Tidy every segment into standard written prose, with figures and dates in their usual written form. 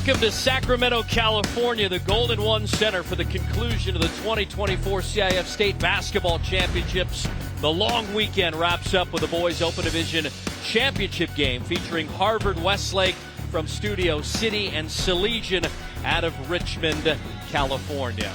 Welcome to Sacramento, California, the Golden One Center for the conclusion of the 2024 CIF State Basketball Championships. The long weekend wraps up with the Boys Open Division Championship game featuring Harvard-Westlake from Studio City and Salesian out of Richmond, California.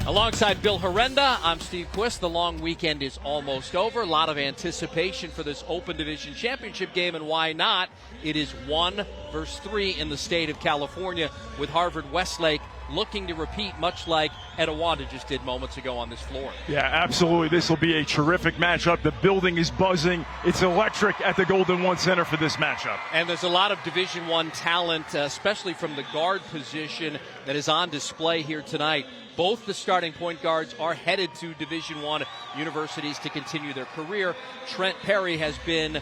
Alongside Bill Herenda, I'm Steve Quist. The long weekend is almost over. A lot of anticipation for this Open Division Championship game, and why not? It is 1 versus 3 in the state of California, with Harvard-Westlake looking to repeat, much like Etiwanda just did moments ago on this floor. Yeah, absolutely. This will be a terrific matchup. The building is buzzing. It's electric at the Golden One Center for this matchup. And there's a lot of Division I talent, especially from the guard position, that is on display here tonight. Both the starting point guards are headed to Division I universities to continue their career. Trent Perry has been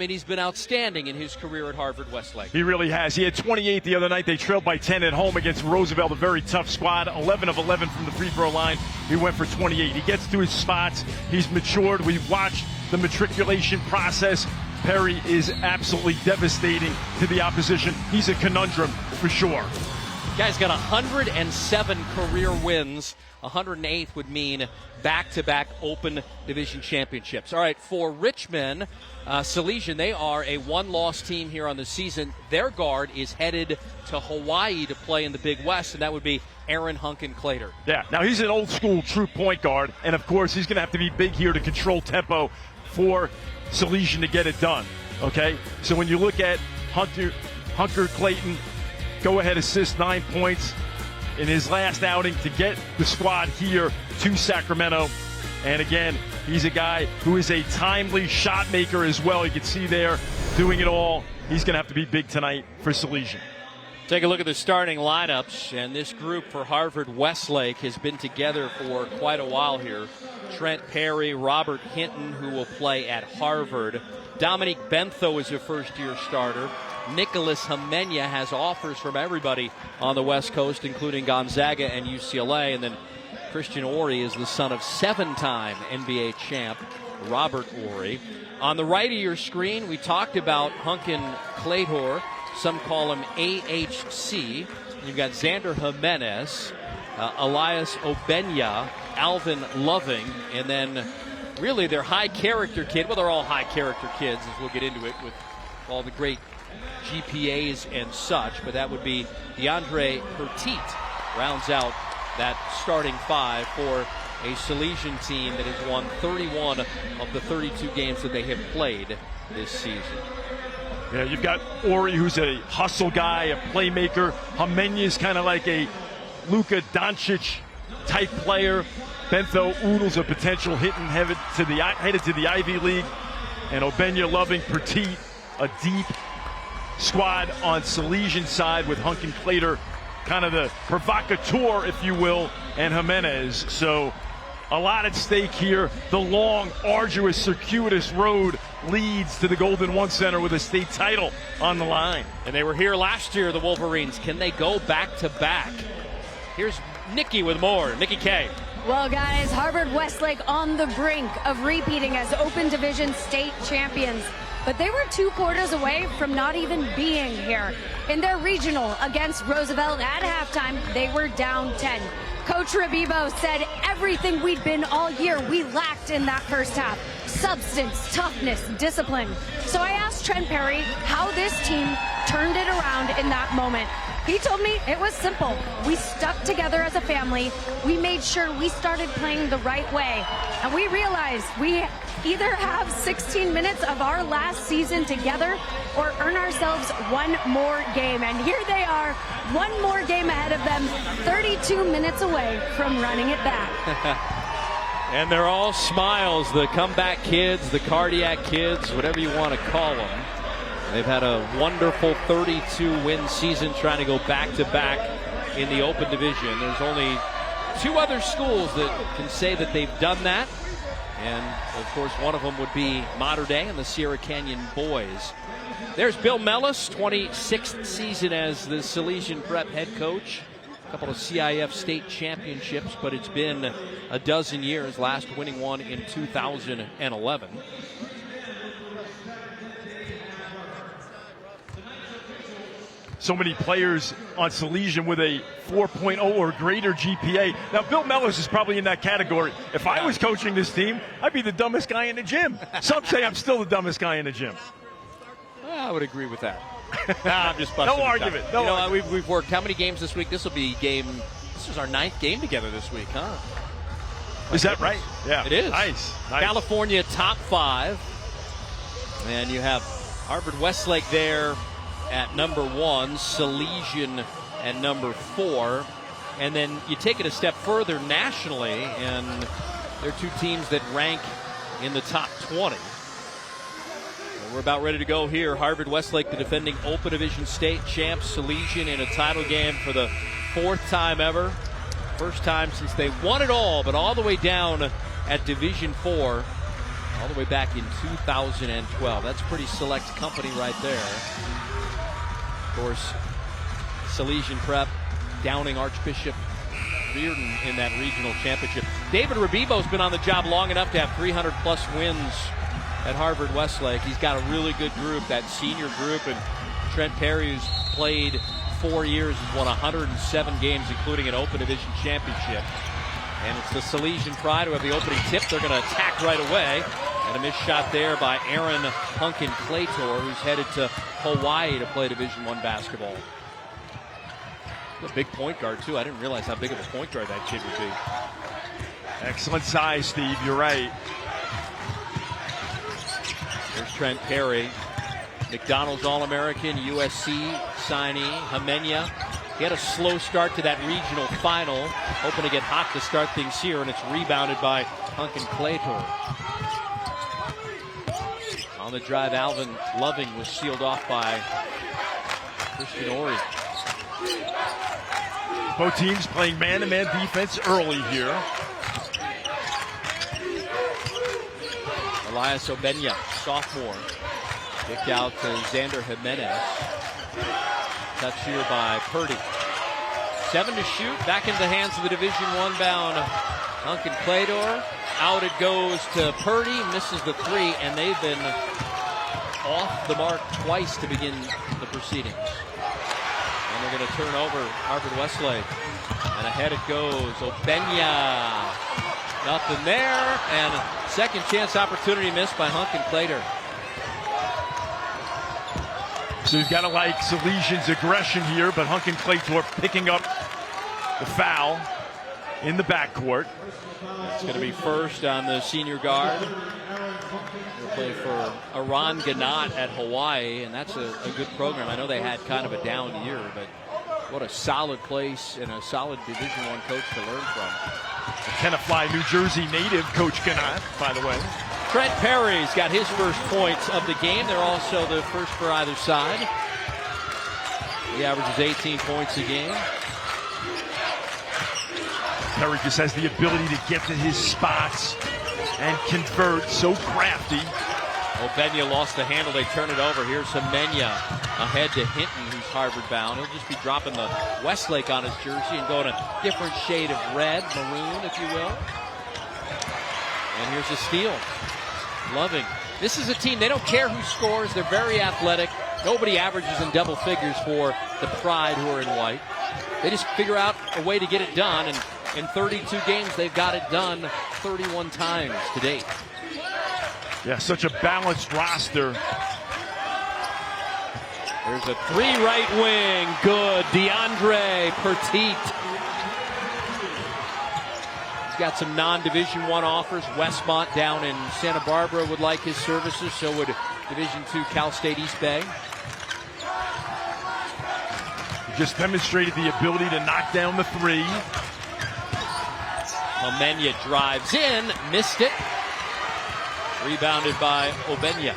he's been outstanding in his career at Harvard-Westlake. He really has. He had 28 the other night. They trailed by 10 at home against Roosevelt, a very tough squad. 11 of 11 from the free throw line. He went for 28. He gets to his spots. He's matured. We've watched the matriculation process. Perry is absolutely devastating to the opposition. He's a conundrum for sure. Guy's got 107 career wins. 108th would mean back-to-back Open Division championships. All right, for Richmond, Salesian, they are a one-loss team here on the season. Their guard is headed to Hawaii to play in the Big West, and that would be Aaron Hunkin-Clater. Yeah, now he's an old-school true point guard, and of course he's going to have to be big here to control tempo for Salesian to get it done, okay? So when you look at Hunker-Clayton, go-ahead assist, 9 points in his last outing to get the squad here to Sacramento. And again, he's a guy who is a timely shot maker as well. You can see there doing it all. He's going to have to be big tonight for Salesian. Take a look at the starting lineups, and this group for Harvard-Westlake has been together for quite a while here. Trent Perry, Robert Hinton, who will play at Harvard. Dominique Bentho is a first-year starter. Nicholas Jimenez has offers from everybody on the West Coast, including Gonzaga and UCLA. And then Christian Horry is the son of seven-time NBA champ Robert Horry. On the right of your screen, we talked about Hunkin-Clater. Some call him AHC. You've got Xander Jimenez, Elias Obenya, Alvin Loving, and then really their high-character kid. Well, they're all high-character kids, as we'll get into it with all the great GPAs and such, but that would be DeAndre Petit rounds out that starting five for a Salesian team that has won 31 of the 32 games that they have played this season. Yeah, you've got Horry, who's a hustle guy, a playmaker. Jimenez kind of like a Luka Doncic type player. Bentho oodles of potential, headed to the Ivy League. And Obenya, Loving, Petit, a deep squad on Salesian side with Hunkin-Clater, kind of the provocateur, if you will, and Jimenez. So a lot at stake here. The long, arduous, circuitous road leads to the Golden One Center with a state title on the line. And they were here last year, the Wolverines. Can they go back-to-back? Here's Nikki with more. Nikki K. Well, guys, Harvard-Westlake on the brink of repeating as Open Division state champions. But they were 2 quarters away from not even being here. In their regional against Roosevelt at halftime, they were down 10. Coach Rabibo said everything we'd been all year, we lacked in that first half. Substance, toughness, discipline. So I asked Trent Perry how this team turned it around in that moment. He told me it was simple. We stuck together as a family. We made sure we started playing the right way. And we realized we either have 16 minutes of our last season together or earn ourselves one more game. And here they are, one more game ahead of them, 32 minutes away from running it back. And they're all smiles, the comeback kids, the cardiac kids, whatever you want to call them. They've had a wonderful 32-win season trying to go back-to-back in the Open Division. There's only 2 other schools that can say that they've done that. And, of course, one of them would be Mater Dei and the Sierra Canyon Boys. There's Bill Mellis, 26th season as the Salesian Prep head coach. A couple of CIF state championships, but it's been a dozen years, last winning one in 2011. so many players on Salesian with a 4.0 or greater GPA. Now, Bill Mellors is probably in that category. If I was coaching this team, I'd be the dumbest guy in the gym. Some say I'm still the dumbest guy in the gym. I would agree with that. Nah, I'm just busting. No argument. No argument. We've worked how many games this week? This is our 9th game together this week, huh? Is that right? Yeah. It is. Nice. California top 5. And you have Harvard-Westlake there at number 1, Salesian at number 4. And then you take it a step further nationally, and they're 2 teams that rank in the top 20. We're about ready to go here. Harvard-Westlake, the defending Open Division state champs, Salesian in a title game for the 4th time ever. First time since they won it all, but all the way down at Division 4, all the way back in 2012. That's pretty select company right there. Of course, Salesian Prep downing Archbishop Reardon in that regional championship. David Rabibo's been on the job long enough to have 300-plus wins at Harvard-Westlake. He's got a really good group, that senior group, and Trent Perry, who's played 4 years, has won 107 games, including an Open Division championship. And it's the Salesian Pride who have the opening tip. They're going to attack right away. And a missed shot there by Aaron Punkin Claytor, who's headed to Hawaii to play Division I basketball. A big point guard, too. I didn't realize how big of a point guard that kid would be. Excellent size, Steve. You're right. There's Trent Perry, McDonald's All-American, USC signee, Hamenya. He had a slow start to that regional final, hoping to get hot to start things here, and it's rebounded by Punkin Claytor. On the drive, Alvin Loving was sealed off by Christian Horry. Both teams playing man-to-man defense early here. Elias Obenya, sophomore, kicked out to Xander Jimenez. Touch here by Purdy. 7 to shoot, back into the hands of the Division I bound Punkin Claytor. Out it goes to Purdy, misses the 3, and they've been off the mark twice to begin the proceedings. And they're going to turn over Harvard-Westlake. And ahead it goes, Obenya. Nothing there, and second chance opportunity missed by Punkin Claytor. So you've got to like Salesian's aggression here, but Punkin Claytor picking up the foul in the backcourt. It's going to be first on the senior guard. He'll play for Aran Ganat at Hawaii, and that's a good program. I know they had kind of a down year, but what a solid place and a solid Division I coach to learn from. Tenafly, New Jersey native, Coach Ganat, by the way. Trent Perry's got his first points of the game. They're also the first for either side. He averages 18 points a game. Perry just has the ability to get to his spots and convert, so crafty. Obenya lost the handle. They turn it over. Here's Hamenya ahead to Hinton, who's Harvard bound. He'll just be dropping the Westlake on his jersey and going a different shade of red, maroon, if you will. And here's a steal. Loving. This is a team, they don't care who scores. They're very athletic. Nobody averages in double figures for the Pride, who are in white. They just figure out a way to get it done, and in 32 games, they've got it done 31 times to date. Yeah, such a balanced roster. There's a 3 right wing. Good. DeAndre Petit. He's got some non-Division I offers. Westmont down in Santa Barbara would like his services. So would Division II Cal State East Bay. He just demonstrated the ability to knock down the 3. Hamenya drives in. Missed it. Rebounded by Obenya.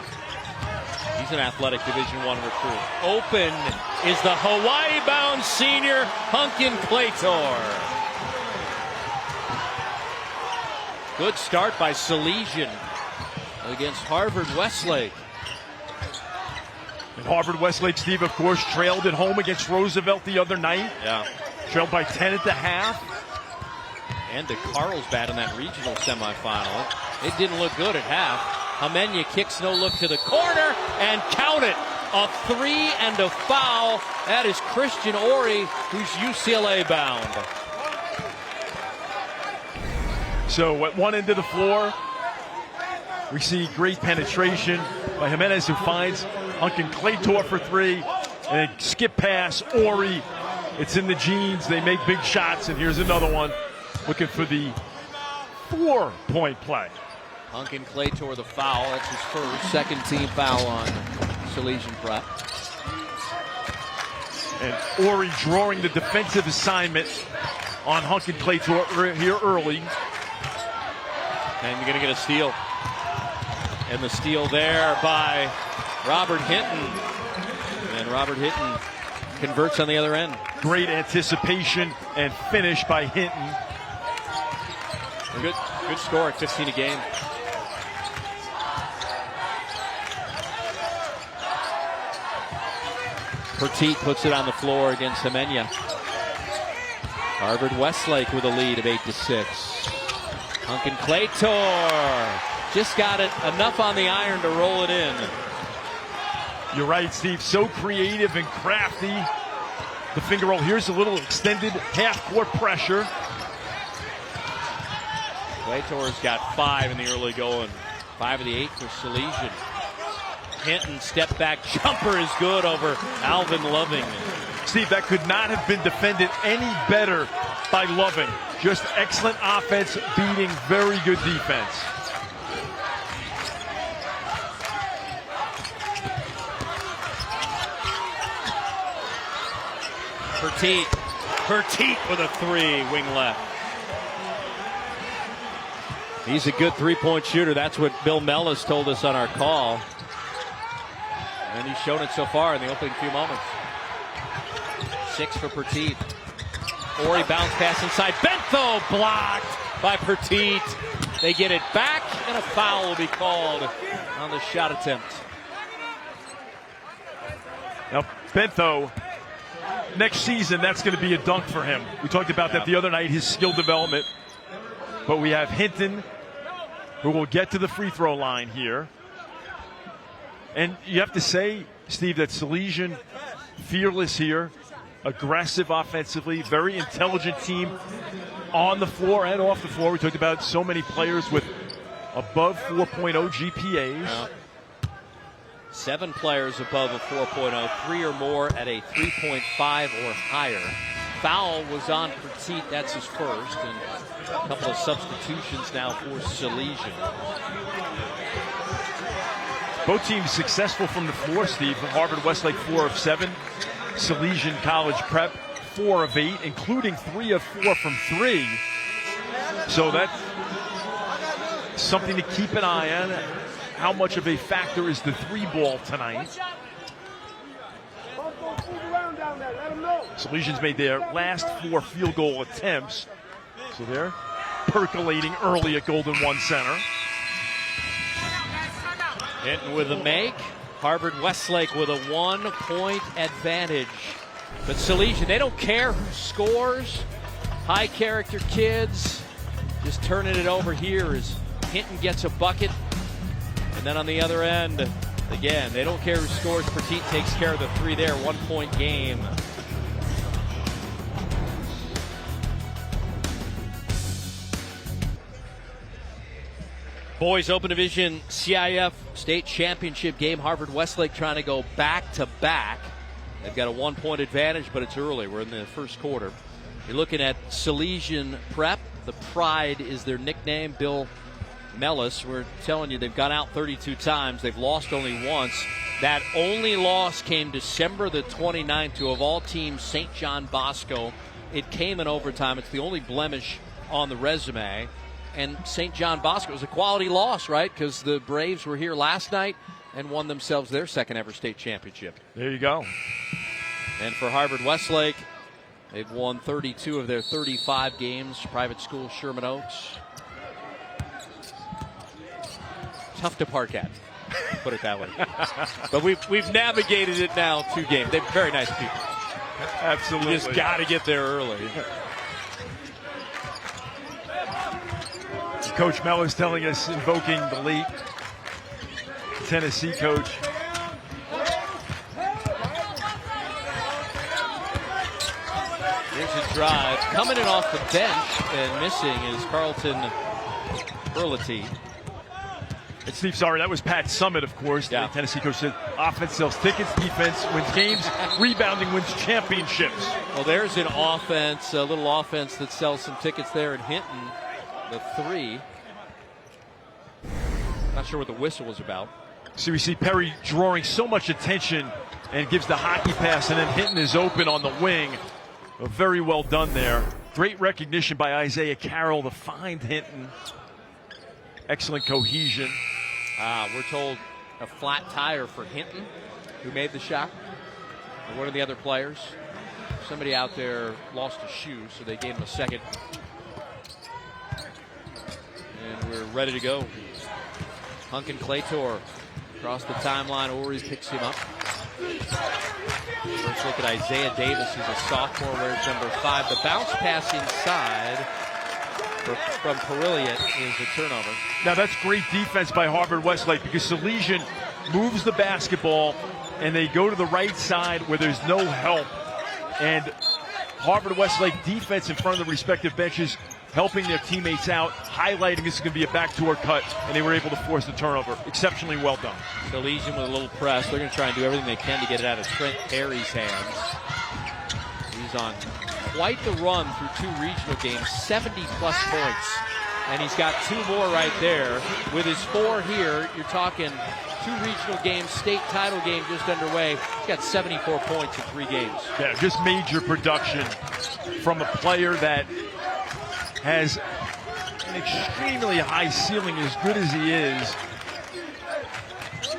He's an athletic Division I recruit. Open is the Hawaii-bound senior Punkin Claytor. Good start by Salesian against Harvard-Westlake. And Harvard-Westlake, Steve, of course, trailed at home against Roosevelt the other night. Yeah. Trailed by 10 at the half. And to Carlsbad in that regional semifinal. It didn't look good at half. Hamenya kicks no look to the corner and count it. a three and a foul. That is Christian Horry, who's UCLA bound. So at one end of the floor, we see great penetration by Jimenez, who finds Hunkin Claytor for three, and a skip pass. Horry, it's in the jeans. They make big shots, and here's another one looking for the 4-point play. Hunkin Claytor the foul. That's his first. Second team foul on Salesian prep. And Horry drawing the defensive assignment on Hunkin Claytor here early. And you're going to get a steal. And the steal there by Robert Hinton. And Robert Hinton converts on the other end. Great anticipation and finish by Hinton. Good score at 15 a game. Petit puts it on the floor against Semenya. Harvard-Westlake with a lead of 8-6. Hunkin Claytor just got it enough on the iron to roll it in. You're right, Steve. So creative and crafty. The finger roll. Here's a little extended half-court pressure. Claytor's got 5 in the early going. 5 of the 8 for Salesian. Hinton step back jumper is good over Alvin Loving. Steve, that could not have been defended any better by Loving. Just excellent offense beating very good defense. Petit with a 3, wing left. He's a good three-point shooter. That's what Bill Mellis told us on our call. And he's shown it so far in the opening few moments. 6 for Petit. Horry bounce pass inside. Bentho blocked by Petit. They get it back, and a foul will be called on the shot attempt. Now, Bentho, next season, that's going to be a dunk for him. We talked about that the other night, his skill development. But we have Hinton, who will get to the free throw line here. And you have to say, Steve, that Salesian, fearless here, aggressive offensively, very intelligent team on the floor and off the floor. We talked about so many players with above 4.0 GPAs. 7 players above a 4.0, 3 or more at a 3.5 or higher. Foul was on Petit, that's his first, and a couple of substitutions now for Salesian. Both teams successful from the floor, Steve. Harvard-Westlake 4 of 7. Salesian College Prep 4 of 8, including 3 of 4 from 3. So that's something to keep an eye on. How much of a factor is the 3-ball tonight? Salesian's made their last 4 field goal attempts. So they're percolating early at Golden One Center. Hinton with a make. Harvard-Westlake with a 1-point advantage. But Salesian, they don't care who scores. High character kids just turning it over here as Hinton gets a bucket. And then on the other end, again, they don't care who scores. Petit takes care of the 3 there. 1-point game. Boys Open Division CIF State Championship game. Harvard-Westlake trying to go back-to-back. They've got a 1-point advantage, but it's early. We're in the first quarter. You're looking at Salesian Prep. The Pride is their nickname. Bill Mellis, we're telling you, they've gone out 32 times. They've lost only once. That only loss came December the 29th to, of all teams, St. John Bosco. It came in overtime. It's the only blemish on the resume. And St. John Bosco was a quality loss, right? Because the Braves were here last night and won themselves their second ever state championship. There you go. And for Harvard-Westlake, they've won 32 of their 35 games. Private school, Sherman Oaks. Tough to park at, put it that way. But we've navigated it now 2 games. They're very nice people. Absolutely. You just got to get there early. Coach Mellis telling us, invoking the late Tennessee coach. drive. Coming in off the bench and missing is Carlton Burlity. And Steve, sorry, that was Pat Summitt, of course. Yeah. The Tennessee coach said, offense sells tickets, defense wins games, rebounding wins championships. Well, there's an offense, a little offense that sells some tickets there in Hinton. The three. Not sure what the whistle was about. So we see Perry drawing so much attention and gives the hockey pass, and then Hinton is open on the wing. Very well done there. Great recognition by Isaiah Carroll to find Hinton. Excellent cohesion. We're told a flat tire for Hinton, who made the shot. And one of the other players, somebody out there lost a shoe, so they gave him a second. And we're ready to go. Hunkin Claytor across the timeline. Horry picks him up. First look at Isaiah Davis, who's a sophomore, wears number 5. The bounce pass inside from Perilliot is a turnover. Now that's great defense by Harvard-Westlake, because Salesian moves the basketball and they go to the right side where there's no help. And Harvard-Westlake defense in front of the respective benches, helping their teammates out, highlighting this is going to be a backdoor cut, and they were able to force the turnover. Exceptionally well done. Salesian with a little press. They're going to try and do everything they can to get it out of Trent Perry's hands. He's on quite the run through 2 regional games, 70-plus points. And he's got 2 more right there. With his 4 here, you're talking 2 regional games, state title game just underway. He's got 74 points in 3 games. Yeah, just major production from a player that has an extremely high ceiling. As good as he is,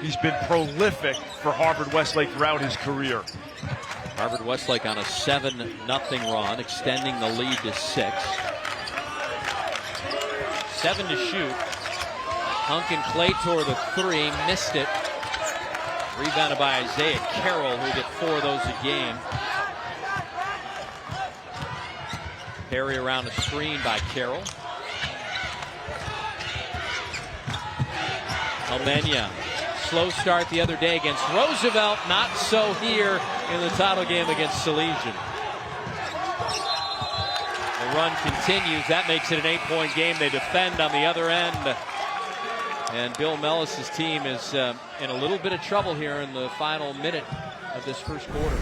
he's been prolific for Harvard-Westlake throughout his career. Harvard-Westlake on a 7-0 run, extending the lead to 6. 7 to shoot. Hunkin Claytor the 3, missed it. Rebounded by Isaiah Carroll, who get 4 of those a game. Perry around a screen by Carroll. Almenia. Slow start the other day against Roosevelt. Not so here in the title game against Salesian. The run continues. That makes it an 8-point game. They defend on the other end. And Bill Mellis's team is in a little bit of trouble here in the final minute of this first quarter.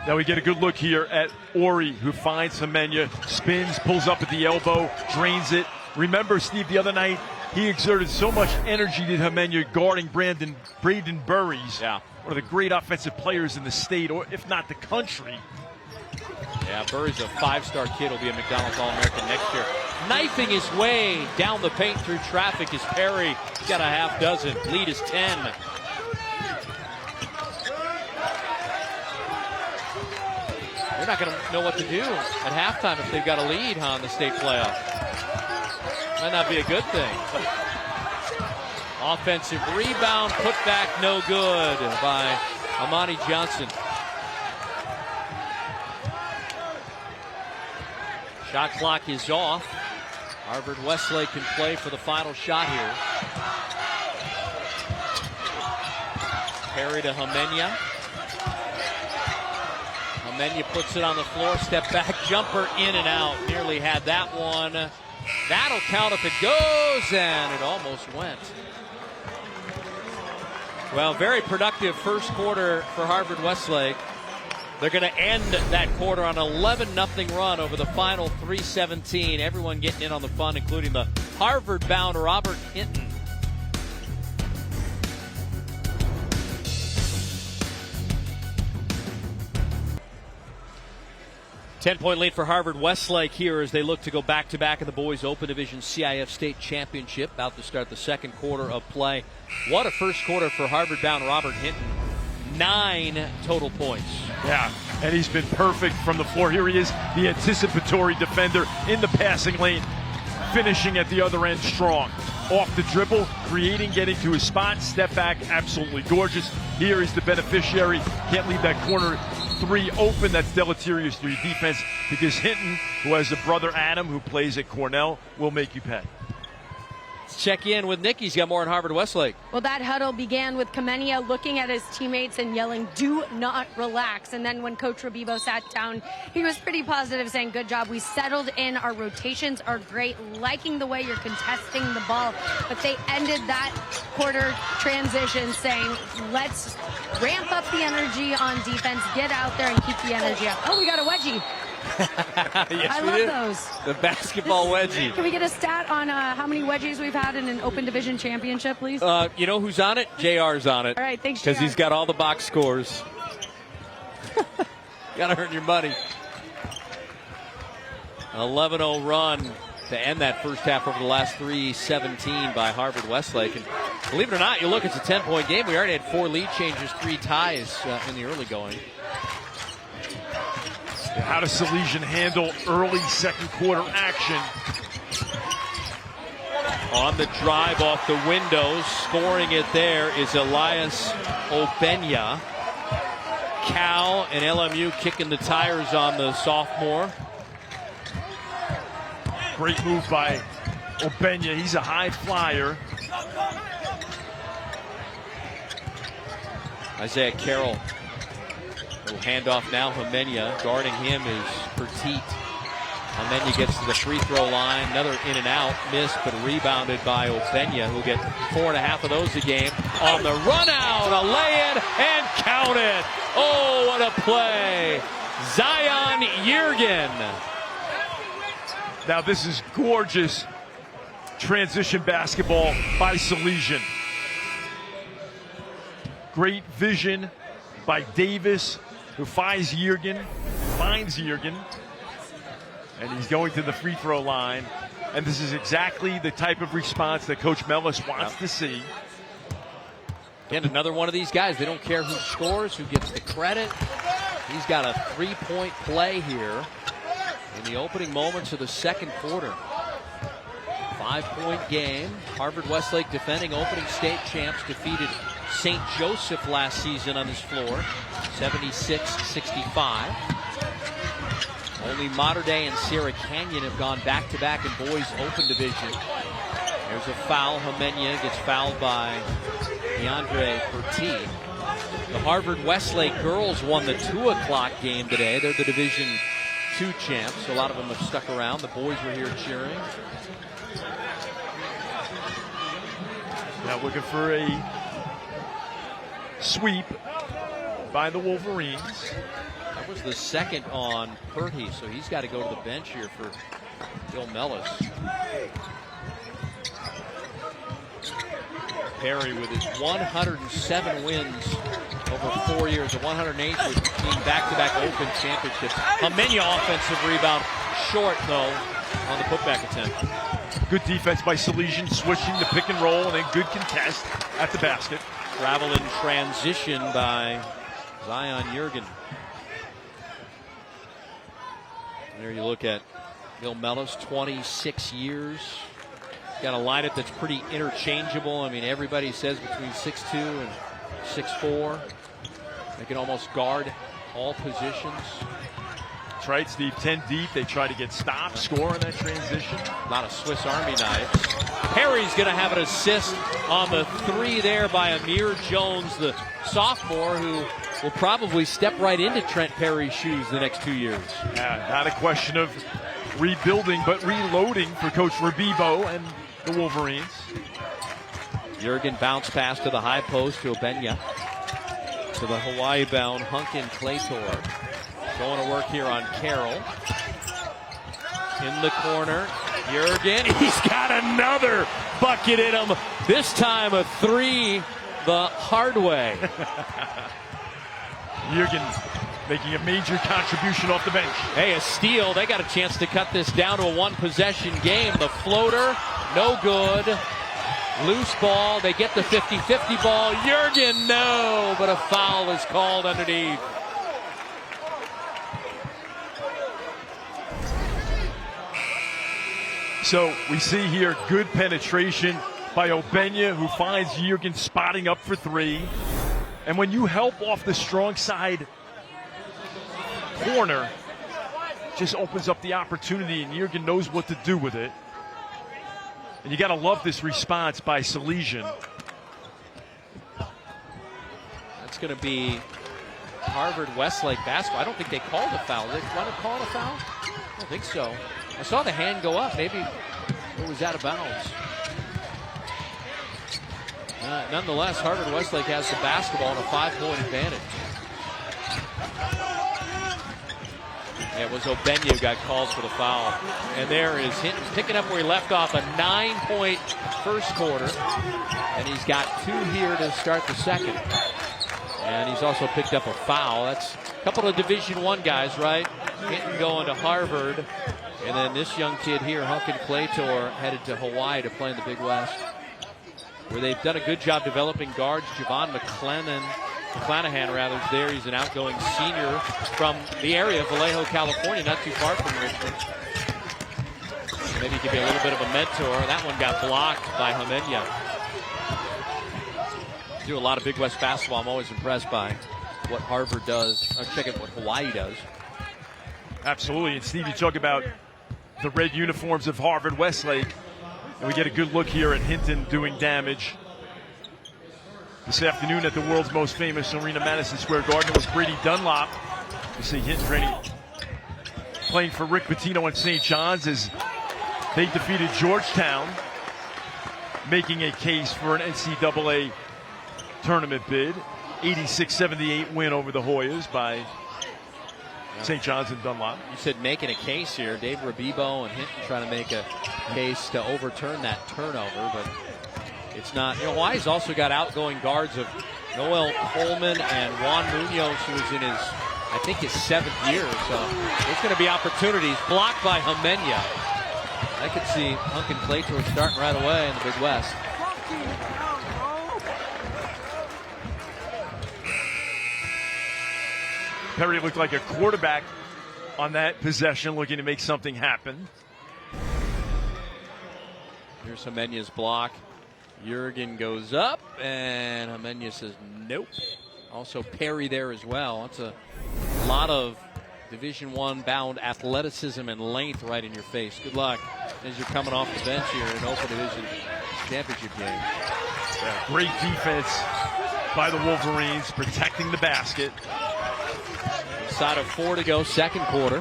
Now we get a good look here at Horry, who finds Hamenya, spins, pulls up at the elbow, drains it. Remember, Steve, the other night, he exerted so much energy to Hamenya guarding Braden Burries. Yeah. One of the great offensive players in the state, or if not the country. Yeah, Burry's a 5-star kid. Will be a McDonald's All-American next year. Knifing his way down the paint through traffic is Perry. He's got a half dozen. Lead is 10. They're not going to know what to do at halftime if they've got a lead in the state playoff. Might not be a good thing. Offensive rebound, put back, no good by Amani Johnson. Shot clock is off. Harvard-Westlake can play for the final shot here. Perry to Hamenya. Hamenya puts it on the floor, step back, jumper in and out. Nearly had that one. That'll count if it goes, and it almost went. Well, very productive first quarter for Harvard-Westlake. They're going to end that quarter on an 11-0 run over the final 3:17. Everyone getting in on the fun, including the Harvard-bound Robert Hinton. Ten-point lead for Harvard-Westlake here as they look to go back-to-back in the Boys Open Division CIF State Championship. About to start the second quarter of play. What a first quarter for Harvard-bound Robert Hinton. 9 total points. Yeah, and he's been perfect from the floor. Here he is, the anticipatory defender in the passing lane, finishing at the other end strong. Off the dribble, creating, getting to his spot, step back, absolutely gorgeous. Here is the beneficiary. Can't leave that corner 3 open. That's deleterious to your defense, because Hinton, who has a brother Adam who plays at Cornell, will make you pay. Let's check in with Nick. He's got more on Harvard-Westlake. Well, that huddle began with Kamenia looking at his teammates and yelling, "Do not relax." And then when Coach Rabibo sat down, he was pretty positive, saying, "Good job. We settled in. Our rotations are great. Liking the way you're contesting the ball." But they ended that quarter transition saying, "Let's ramp up the energy on defense, get out there and keep the energy up." Oh, we got a wedgie. Yes, I love those. The basketball wedgie. Can we get a stat on how many wedgies we've had in an Open Division championship, please? You know who's on it? JR's on it. All right, thanks, because JR. he's got all the box scores. Got to earn your money. 11-0 run to end that first half over the last 3:17 by Harvard-Westlake. And believe it or not, you look, it's a 10-point game. We already had 4 lead changes, 3 ties in the early going. How does Salesian handle early second quarter action? On the drive off the windows, scoring it there is Elias Obenya. Cal and LMU kicking the tires on the sophomore. Great move by Obenya. He's a high flyer. Isaiah Carroll. Little handoff now. Homenya guarding him is Petit. Homenya gets to the free throw line. Another in and out. Missed, but rebounded by Obenya, who'll get 4.5 of those a game. On the run out, a lay-in, and count it. Oh, what a play. Zion Yergin. Now this is gorgeous transition basketball by Salesian. Great vision by Davis, who finds Yergin, and he's going to the free throw line. And this is exactly the type of response that Coach Mellis wants to see. Again, another one of these guys. They don't care who scores, who gets the credit. He's got a 3-point play here in the opening moments of the second quarter. 5-point game. Harvard-Westlake, defending opening state champs, defeated St. Joseph last season on this floor, 76-65. Only Mater Dei and Sierra Canyon have gone back-to-back in boys open division. There's a foul. Homenya gets fouled by DeAndre Petit. The Harvard-Westlake girls won the 2 o'clock game today. They're the Division II champs. A lot of them have stuck around. The boys were here cheering. Now looking for a sweep by the Wolverines. That was the second on Purdy, so he's got to go to the bench here for Bill Mellis. Perry with his 107 wins over 4 years, the 108th with being back-to-back Open championships. Homenya offensive rebound, short though on the putback attempt. Good defense by Salesian, switching the pick and roll, and then good contest at the basket. Travel in transition by Zion Yergin. There you look at Bill Mellis, 26 years. Got a lineup that's pretty interchangeable. I mean, everybody says between 6'2 and 6'4. They can almost guard all positions. That's right, Steve. 10 deep. They try to get stopped, score on that transition. A lot of Swiss Army knives. Perry's going to have an assist on the 3 there by Amir Jones, the sophomore, who will probably step right into Trent Perry's shoes the next 2 years. Not a question of rebuilding, but reloading for Coach Rabibo and the Wolverines. Yergin bounce pass to the high post to Obenya. To the Hawaii-bound Hunkin Claytor. Going to work here on Carroll. In the corner, Yergin. He's got another bucket in him. This time a 3 the hard way. Yergin making a major contribution off the bench. Hey, a steal. They got a chance to cut this down to a 1-possession game. The floater, no good. Loose ball. They get the 50-50 ball. Yergin, no, but a foul is called underneath. So we see here good penetration by Obenya, who finds Yergin spotting up for 3. And when you help off the strong side corner, just opens up the opportunity, and Yergin knows what to do with it. And you got to love this response by Salesian. That's going to be Harvard-Westlake basketball. I don't think they called a foul. Did they want to call a foul? I don't think so. I saw the hand go up. Maybe it was out of bounds. Nonetheless, Harvard-Westlake has the basketball and a 5-point advantage. It was Obenya who got called for the foul. And there is Hinton picking up where he left off, a 9-point first quarter. And he's got 2 here to start the second. And he's also picked up a foul. That's a couple of Division I guys, right? Hinton going to Harvard. And then this young kid here, Hunkin Claytor, headed to Hawaii to play in the Big West, where they've done a good job developing guards. Javon McClanahan rather, is there. He's an outgoing senior from the area of Vallejo, California, not too far from Richmond. Maybe he could be a little bit of a mentor. That one got blocked by Homenya. Do a lot of Big West basketball. I'm always impressed by what Harvard does. I'm checking what Hawaii does. Absolutely. And Steve, you talk about the red uniforms of Harvard-Westlake, and we get a good look here at Hinton doing damage. This afternoon at the world's most famous arena, Madison Square Garden, was Brady Dunlop. You see Hinton playing for Rick Pitino and St. John's as they defeated Georgetown, making a case for an NCAA tournament bid. 86-78 win over the Hoyas by St. John's and Dunlop. You said making a case here. Dave Rabibo and Hinton trying to make a case to overturn that turnover, but it's not. You know, Hawaii's also got outgoing guards of Noel Coleman and Juan Munoz, who is in his, I think, his 7th year. So there's going to be opportunities. Blocked by Homenya. I could see Hunkin Claytor starting right away in the Big West. Perry looked like a quarterback on that possession, looking to make something happen. Here's Homenya's block. Jurgen goes up, and Homenya says nope. Also Perry there as well. It's a lot of Division I bound athleticism and length right in your face. Good luck as you're coming off the bench here in an Open Division championship game. Yeah, great defense by the Wolverines, protecting the basket. Inside of 4 to go, second quarter.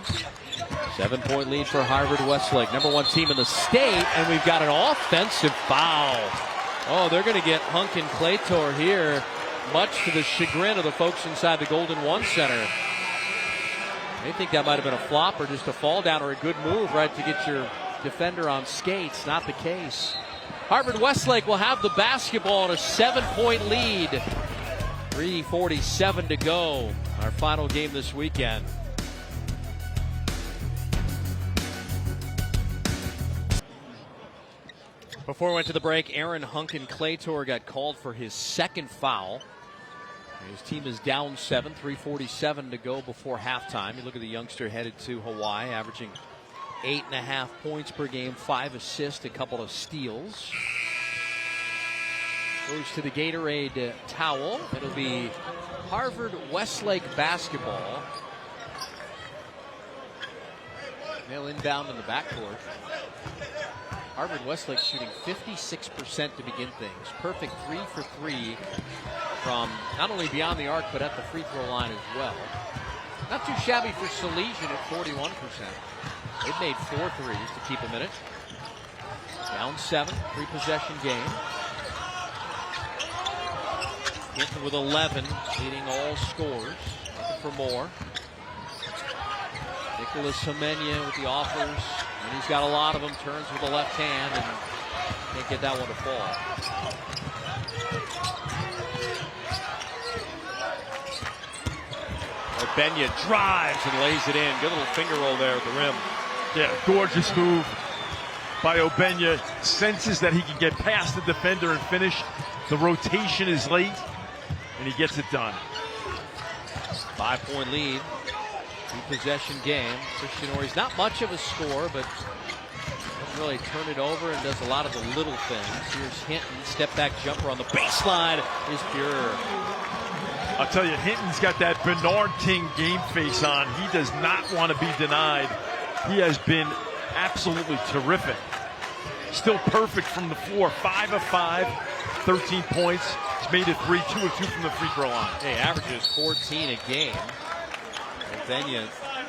7-point lead for Harvard-Westlake, #1 team in the state, and we've got an offensive foul. Oh, they're going to get Hunkin Claytor here, much to the chagrin of the folks inside the Golden One Center. They think that might have been a flop or just a fall down or a good move, right, to get your defender on skates. Not the case. Harvard-Westlake will have the basketball and a 7-point lead. 3:47 to go. Our final game this weekend. Before we went to the break, Aaron Hunkin Claytor got called for his 2nd foul. His team is down 7, 3:47 to go before halftime. You look at the youngster headed to Hawaii, averaging 8.5 points per game, 5 assists, a couple of steals. Goes to the Gatorade towel. It'll be Harvard-Westlake basketball. They'll inbound in the backcourt. Harvard-Westlake shooting 56% to begin things. Perfect 3 for 3 from not only beyond the arc, but at the free throw line as well. Not too shabby for Salesian at 41%. They've made 4 threes to keep them in it. Down 7, 3-possession game. Hinton with 11, leading all scores. Looking for more. Nicholas Homenya with the offers, and he's got a lot of them. Turns with the left hand and can't get that one to fall. Obenya drives and lays it in. Good little finger roll there at the rim. Yeah, gorgeous move by Obenya. Senses that he can get past the defender and finish. The rotation is late, and he gets it done. 5-point lead. 2-possession game. Christian Horry's not much of a scorer, but doesn't really turn it over and does a lot of the little things. Here's Hinton. Step back jumper on the baseline is pure. I'll tell you, Hinton's got that Bernard King game face on. He does not want to be denied. He has been absolutely terrific. still perfect from the floor. 5 of 5, 13 points. He's made it 3, 2 of 2 from the free throw line. He averages 14 a game. And then you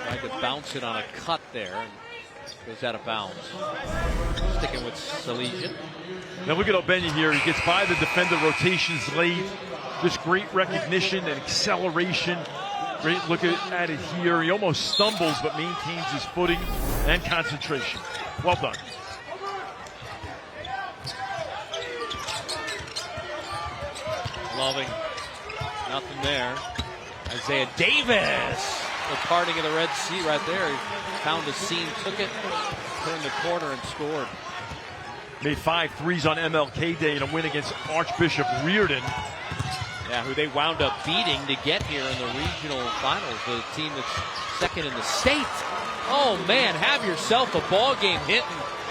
tried to bounce it on a cut there. And goes out of bounds. Sticking with Salesian. Now look at Obenya here. He gets by the defender, rotations late. Just great recognition and acceleration. Great look at it here. He almost stumbles but maintains his footing and concentration. Well done. Loving. Nothing there. Isaiah Davis. The parting of the Red Sea right there. He found a seam, took it, turned the corner, and scored. Made 5 threes on MLK Day in a win against Archbishop Reardon. Yeah, who they wound up beating to get here in the regional finals. The team that's second in the state. Oh, man, have yourself a ball game hitting.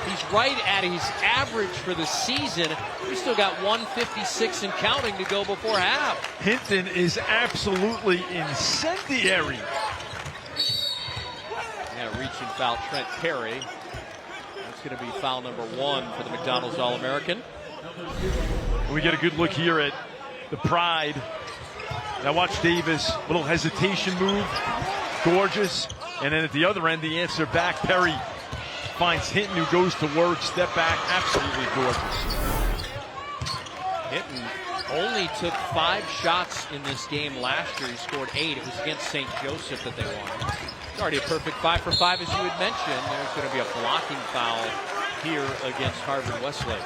He's right at his average for the season. We still got 156 and counting to go before half. Hinton is absolutely incendiary. Yeah, reach and foul Trent Perry. That's going to be foul number 1 for the McDonald's All-American. We get a good look here at the Pride. Now watch Davis, little hesitation move, gorgeous. And then at the other end, the answer back, Perry finds Hinton, who goes to work, step back, absolutely gorgeous. Hinton only took 5 shots in this game last year. He scored 8. It was against St. Joseph that they won. It's already a perfect 5 for 5, as you had mentioned. There's going to be a blocking foul here against Harvard-Westlake.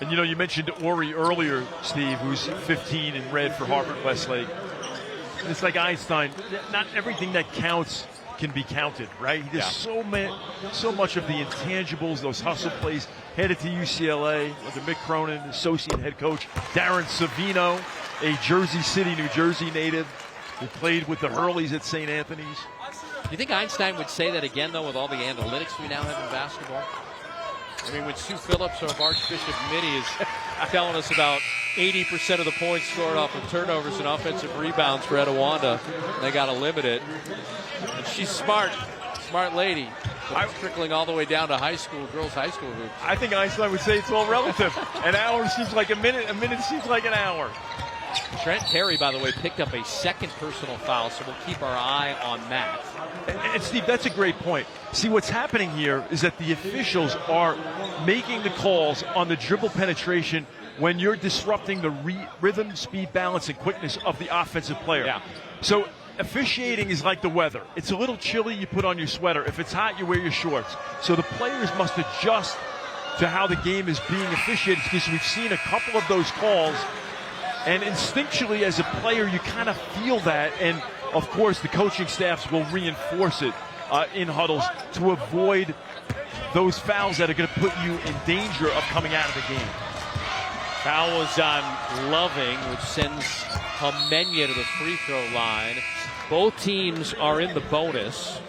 And you know, you mentioned Horry earlier, Steve, who's 15 in red for Harvard-Westlake. It's like Einstein. Not everything that counts can be counted, right? He does so much of the intangibles, those hustle plays. Headed to UCLA under Mick Cronin, associate head coach. Darren Savino, a Jersey City, New Jersey native, who played with the Hurleys at St. Anthony's. You think Einstein would say that again, though, with all the analytics we now have in basketball? I mean, when Sue Phillips of Archbishop Mitty is telling us about 80% of the points scored off of turnovers and offensive rebounds for Etowanda, they got to limit it. And she's smart lady. But it's trickling all the way down to high school, girls' high school hoops. I think Einstein would say it's all relative. An hour seems like a minute seems like an hour. Trent Perry, by the way, picked up a second personal foul, so we'll keep our eye on that. And Steve, that's a great point. See, what's happening here is that the officials are making the calls on the dribble penetration when you're disrupting the rhythm, speed, balance, and quickness of the offensive player. Yeah. So officiating is like the weather. It's a little chilly, you put on your sweater. If it's hot, you wear your shorts. So the players must adjust to how the game is being officiated, because we've seen a couple of those calls. And instinctually, as a player, you kind of feel that. And, of course, the coaching staffs will reinforce it in huddles to avoid those fouls that are going to put you in danger of coming out of the game. Foul was on Loving, which sends Homenya to the free throw line. Both teams are in the bonus.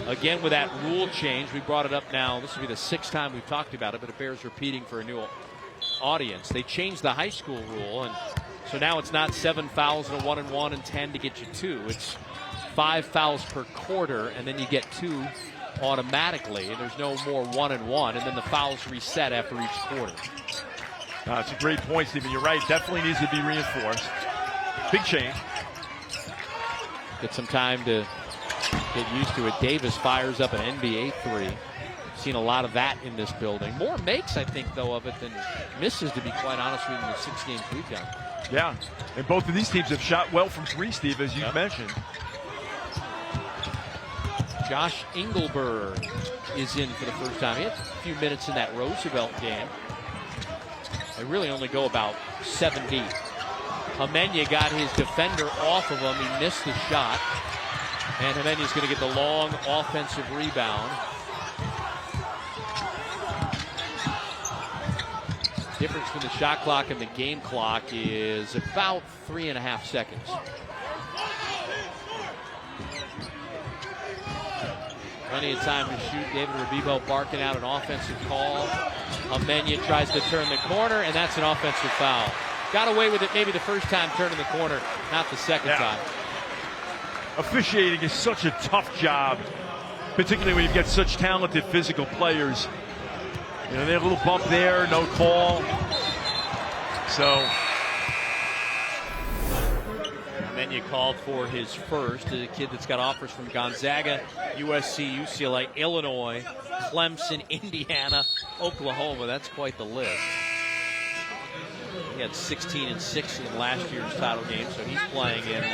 Again, with that rule change, we brought it up now. This will be the 6th time we've talked about it, but it bears repeating for a new audience. They changed the high school rule, and so now it's not 7 fouls and a 1-and-1 and 10 to get you 2. It's 5 fouls per quarter, and then you get 2 automatically. And there's no more 1-and-1, and then the fouls reset after each quarter. It's a great point, Stephen. You're right. Definitely needs to be reinforced. Big change. Get some time to get used to it. Davis fires up an NBA 3. Seen a lot of that in this building. More makes, I think, though, of it than misses, to be quite honest with you, in the 6 games we've done. Yeah, and both of these teams have shot well from 3, Steve, as you mentioned. Josh Engelberg is in for the first time. He had a few minutes in that Roosevelt game. They really only go about 7 deep. Homenya got his defender off of him. He missed the shot. And Homenya's going to get the long offensive rebound. Difference between the shot clock and the game clock is about 3.5 seconds. Plenty of time to shoot. David Rabibo barking out an offensive call. Homenya tries to turn the corner, and that's an offensive foul. Got away with it maybe the first time turning the corner, not the second time. Officiating is such a tough job. particularly when you get such talented physical players. You know, there's a little bump there, no call. So. And then you called for his first, a kid that's got offers from Gonzaga, USC, UCLA, Illinois, Clemson, Indiana, Oklahoma. That's quite the list. He had 16 and 6 in last year's title game, so he's playing in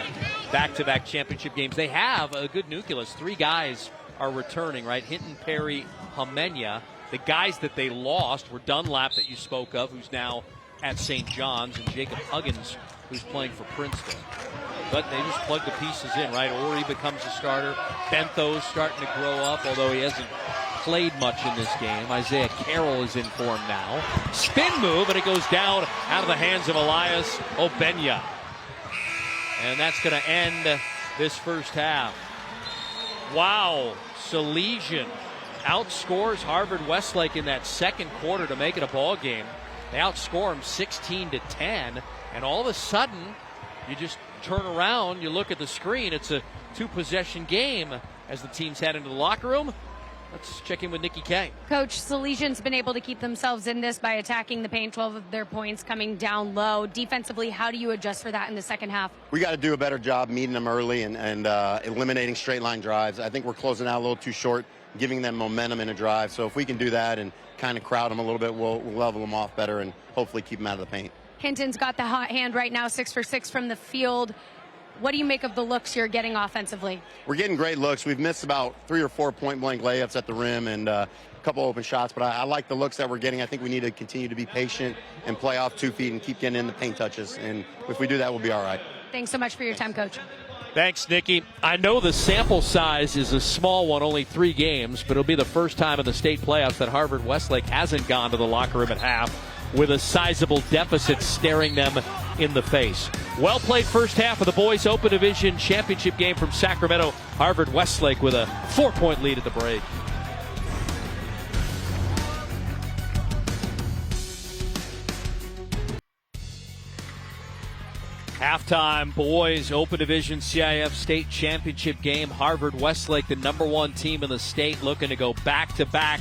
back-to-back championship games. They have a good nucleus. 3 guys are returning, right? Hinton, Perry, Hamenya. The guys that they lost were Dunlap, that you spoke of, who's now at St. John's, and Jacob Huggins, who's playing for Princeton. But they just plug the pieces in, right? Horry becomes a starter. Bentho's starting to grow up, although he hasn't played much in this game. Isaiah Carroll is in form now. Spin move, and it goes down out of the hands of Elias Obenya. And that's going to end this first half. Wow, Salesian outscores Harvard-Westlake in that second quarter to make it a ball game. They outscore them 16-10, and all of a sudden, you just turn around, you look at the screen, it's a 2-possession game as the teams head into the locker room. Let's check in with Nikki Kay. Coach, Salesian's been able to keep themselves in this by attacking the paint, 12 of their points coming down low. Defensively, how do you adjust for that in the second half? We got to do a better job meeting them early and eliminating straight line drives. I think we're closing out a little too short, giving them momentum in a drive. So if we can do that and kind of crowd them a little bit, we'll level them off better and hopefully keep them out of the paint. Hinton's got the hot hand right now, 6 for 6 from the field. What do you make of the looks you're getting offensively? We're getting great looks. We've missed about 3 or 4 point-blank layups at the rim and a couple open shots, but I like the looks that we're getting. I think we need to continue to be patient and play off 2 feet and keep getting in the paint touches. And if we do that, we'll be all right. Thanks so much for your time, Coach. Thanks, Nikki. I know the sample size is a small one, only 3 games, but it'll be the first time in the state playoffs that Harvard-Westlake hasn't gone to the locker room at half with a sizable deficit staring them in the face. Well played first half of the boys Open Division Championship game from Sacramento. Harvard-Westlake with a 4-point lead at the break. Halftime boys Open Division CIF State Championship game. Harvard-Westlake, the #1 team in the state, looking to go back-to-back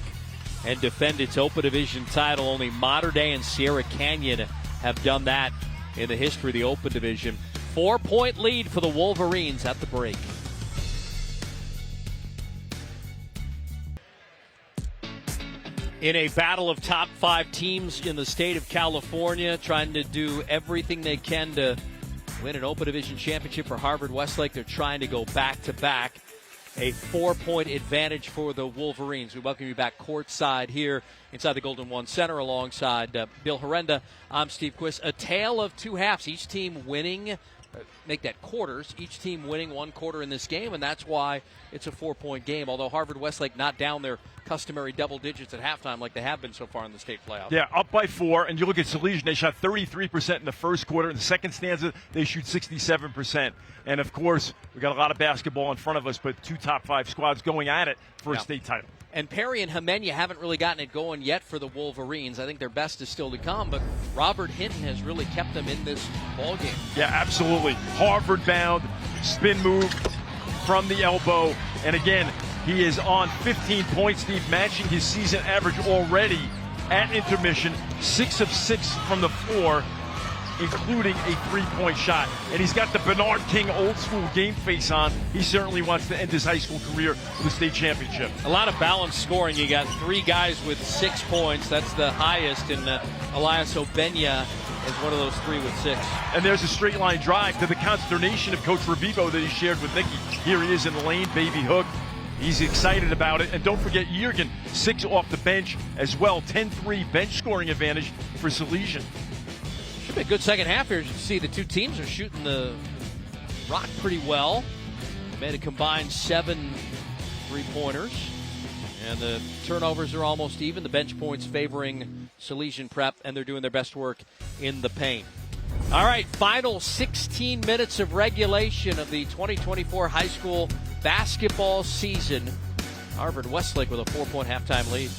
and defend its Open Division title. Only Mater Dei and Sierra Canyon have done that in the history of the Open Division. 4-point lead for the Wolverines at the break. In a battle of top 5 teams in the state of California, trying to do everything they can to win an Open Division championship for Harvard-Westlake. They're trying to go back-to-back. A 4-point advantage for the Wolverines. We welcome you back courtside here inside the Golden One Center alongside Bill Horrenda. I'm Steve Quist. A tale of 2 halves. Each team winning, make that quarters. Each team winning 1 quarter in this game, and that's why it's a 4-point game. Although Harvard-Westlake not down their customary double digits at halftime like they have been so far in the state playoffs. Yeah, up by 4, and you look at Salesian, they shot 33% in the first quarter. In the second stanza, they shoot 67%. And, of course, we got a lot of basketball in front of us, but 2 top 5 squads going at it for a state title. And Perry and Hamenya haven't really gotten it going yet for the Wolverines. I think their best is still to come, but Robert Hinton has really kept them in this ballgame. Yeah, absolutely. Harvard bound, spin move from the elbow. And again, he is on 15 points, Steve, matching his season average already at intermission. 6 of 6 from the floor, including a 3-point shot. And he's got the Bernard King old school game face on. He certainly wants to end his high school career with a state championship. A lot of balanced scoring. You got 3 guys with 6 points. That's the highest. And Elias Obenya is one of those 3 with 6. And there's a straight line drive to the consternation of Coach Revivo that he shared with Nikki. Here he is in the lane, baby hook. He's excited about it. And don't forget Jürgen, 6 off the bench as well. 10-3 bench scoring advantage for Salesian. Should be a good second half here. As you can see, the 2 teams are shooting the rock pretty well. They made a combined 7 3-pointers. And the turnovers are almost even. The bench points favoring Salesian Prep, and they're doing their best work in the paint. All right, final 16 minutes of regulation of the 2024 high school basketball season. Harvard-Westlake with a 4-point halftime lead.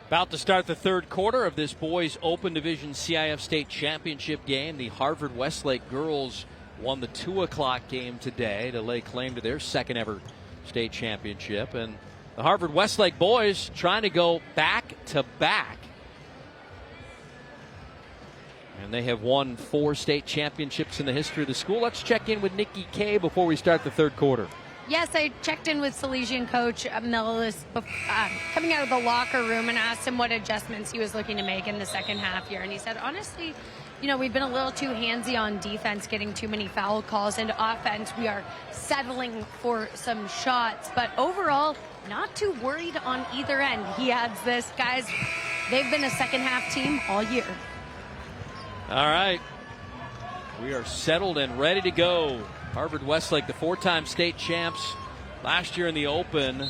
About to start the third quarter of this boys Open Division CIF State Championship game. The Harvard-Westlake girls won the 2 o'clock game today to lay claim to their second ever state championship. And the Harvard-Westlake boys trying to go back to back. And they have won 4 state championships in the history of the school. Let's check in with Nikki Kay before we start the third quarter. Yes, I checked in with Salesian coach Millis coming out of the locker room and asked him what adjustments he was looking to make in the second half here. And he said, honestly, you know, we've been a little too handsy on defense, getting too many foul calls. And offense, we are settling for some shots. But overall, not too worried on either end. He adds this, guys, they've been a second half team all year. All right. We are settled and ready to go. Harvard-Westlake, the 4-time state champs last year in the Open.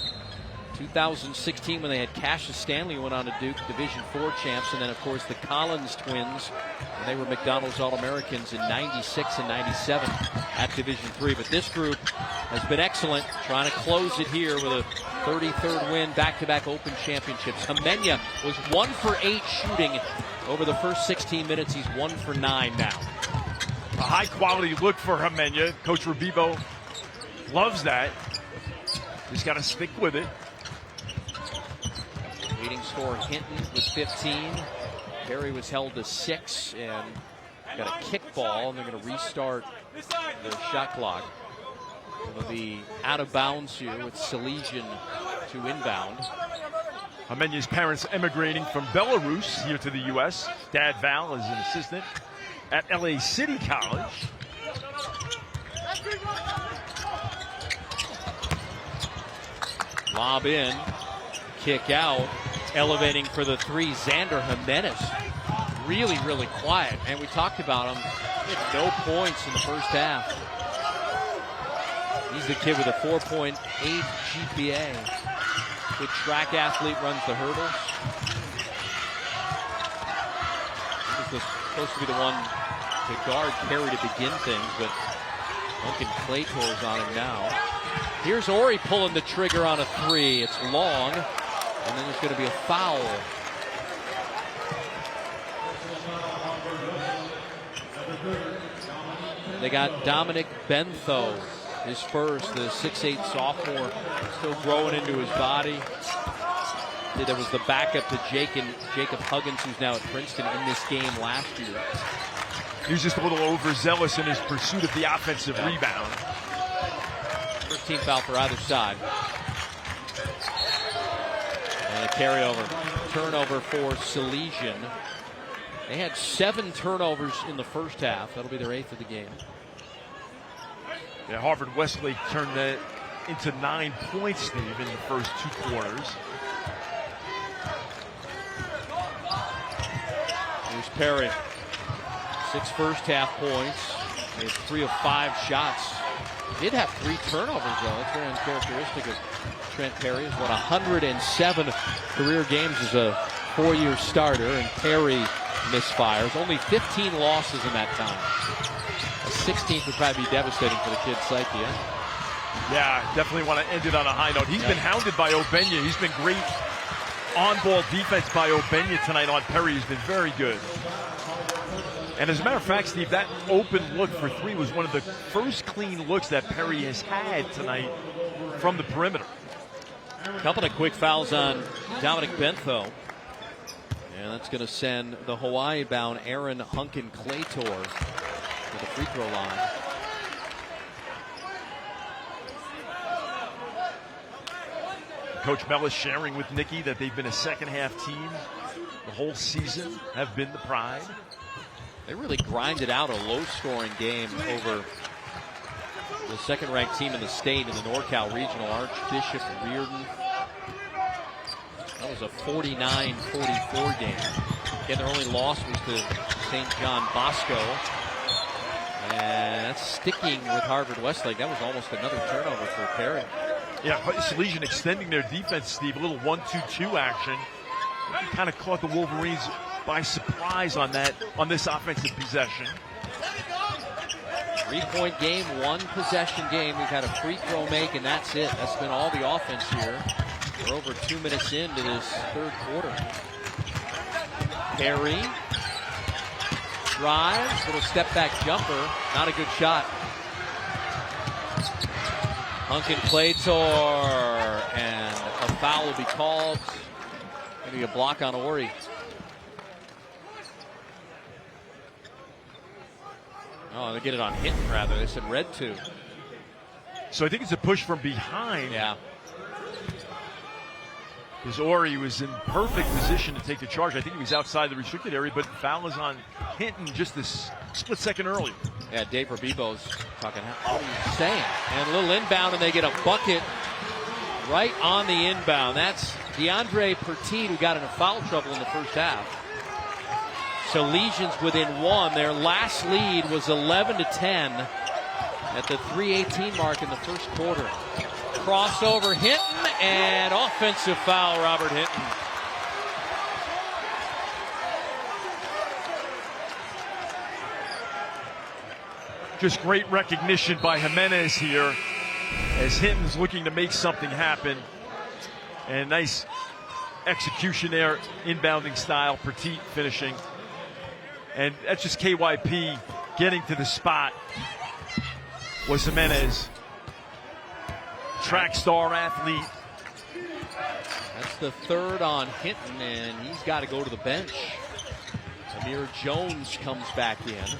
2016 when they had Cassius Stanley went on to Duke, Division IV champs. And then, of course, the Collins twins. And they were McDonald's All-Americans in 96 and 97 at Division III. But this group has been excellent, trying to close it here with a 33rd win, back-to-back Open championships. Jimena was 1 for 8 shooting over the first 16 minutes. He's 1 for 9 now. A high-quality look for Jimena. Coach Rabibo loves that. Just got to stick with it. Leading scorer Hinton with 15. Harry was held to 6 and got a kick ball, and they're going to restart their shot clock. It'll be out of bounds here with Salesian to inbound. Jimena's parents emigrating from Belarus here to the U.S. Dad Val is an assistant at LA City College. Lob in, kick out, elevating for the 3, Xander Jimenez. Really, really quiet, and we talked about him. He had no points in the first half. He's the kid with a 4.8 GPA. Good track athlete, runs the hurdles. He was supposed to be the one to guard Perry to begin things, but Duncan Claytor's on him now. Here's Horry pulling the trigger on a 3. It's long, and then there's going to be a foul. They got Dominic Bentho, his first, the 6'8 sophomore, still growing into his body. There was the backup to Jacob Huggins, who's now at Princeton in this game last year. He was just a little overzealous in his pursuit of the offensive rebound. First team foul for either side. And a carryover, turnover for Salesian. They had 7 turnovers in the first half. That'll be their 8th of the game. Yeah, Harvard-Westlake turned that into 9 points, Steve, in the first 2 quarters. Here's Perry. 6 first half points. He had 3 of 5 shots. He did have 3 turnovers, though. That's very uncharacteristic of Trent Perry. He's won 107 career games as a 4-year starter, and Perry misfires. Only 15 losses in that time. A 16th would probably be devastating for the kid's psyche. Yeah, definitely want to end it on a high note. He's been hounded by Obenya. He's been great on-ball defense by Obenya tonight on Perry. He's been very good. And as a matter of fact, Steve, that open look for 3 was one of the first clean looks that Perry has had tonight from the perimeter. A couple of quick fouls on Dominic Bentho. And that's going to send the Hawaii-bound Aaron Hunkin Claytor to the free throw line. Coach Mellis sharing with Nikki that they've been a second-half team the whole season, have been the pride. They really grinded out a low-scoring game over the second-ranked team in the state in the NorCal Regional, Archbishop Reardon. That was a 49-44 game. Again, their only loss was to St. John Bosco. And that's sticking with Harvard-Westlake. That was almost another turnover for Perry. Yeah, Salesian extending their defense, Steve. A little 1-2-2 action. Kind of caught the Wolverines by surprise on this offensive possession. 3-point game, 1 possession game. We've had a free throw make, and that's it. That's been all the offense here. We're over 2 minutes into this third quarter. Perry drives, little step back jumper, not a good shot. Hunkin Claytor, and a foul will be called. Maybe a block on Horry. Oh, they get it on Hinton rather. They said red 2. So I think it's a push from behind. Yeah. Because Horry was in perfect position to take the charge. I think he was outside the restricted area, but foul is on Hinton just this split second earlier. Yeah, Dave Rabibo's talking. What are you saying? And a little inbound, and they get a bucket right on the inbound. That's DeAndre Petit, who got into foul trouble in the first half. Salesians within 1. Their last lead was 11-10 at the 3:18 mark in the first quarter. Crossover Hinton, and offensive foul, Robert Hinton. Just great recognition by Jimenez here as Hinton's looking to make something happen. And nice execution there, inbounding style, Petit finishing. And that's just KYP getting to the spot was Jimenez. Track star athlete. That's the third on Hinton, and he's got to go to the bench. Amir Jones comes back in.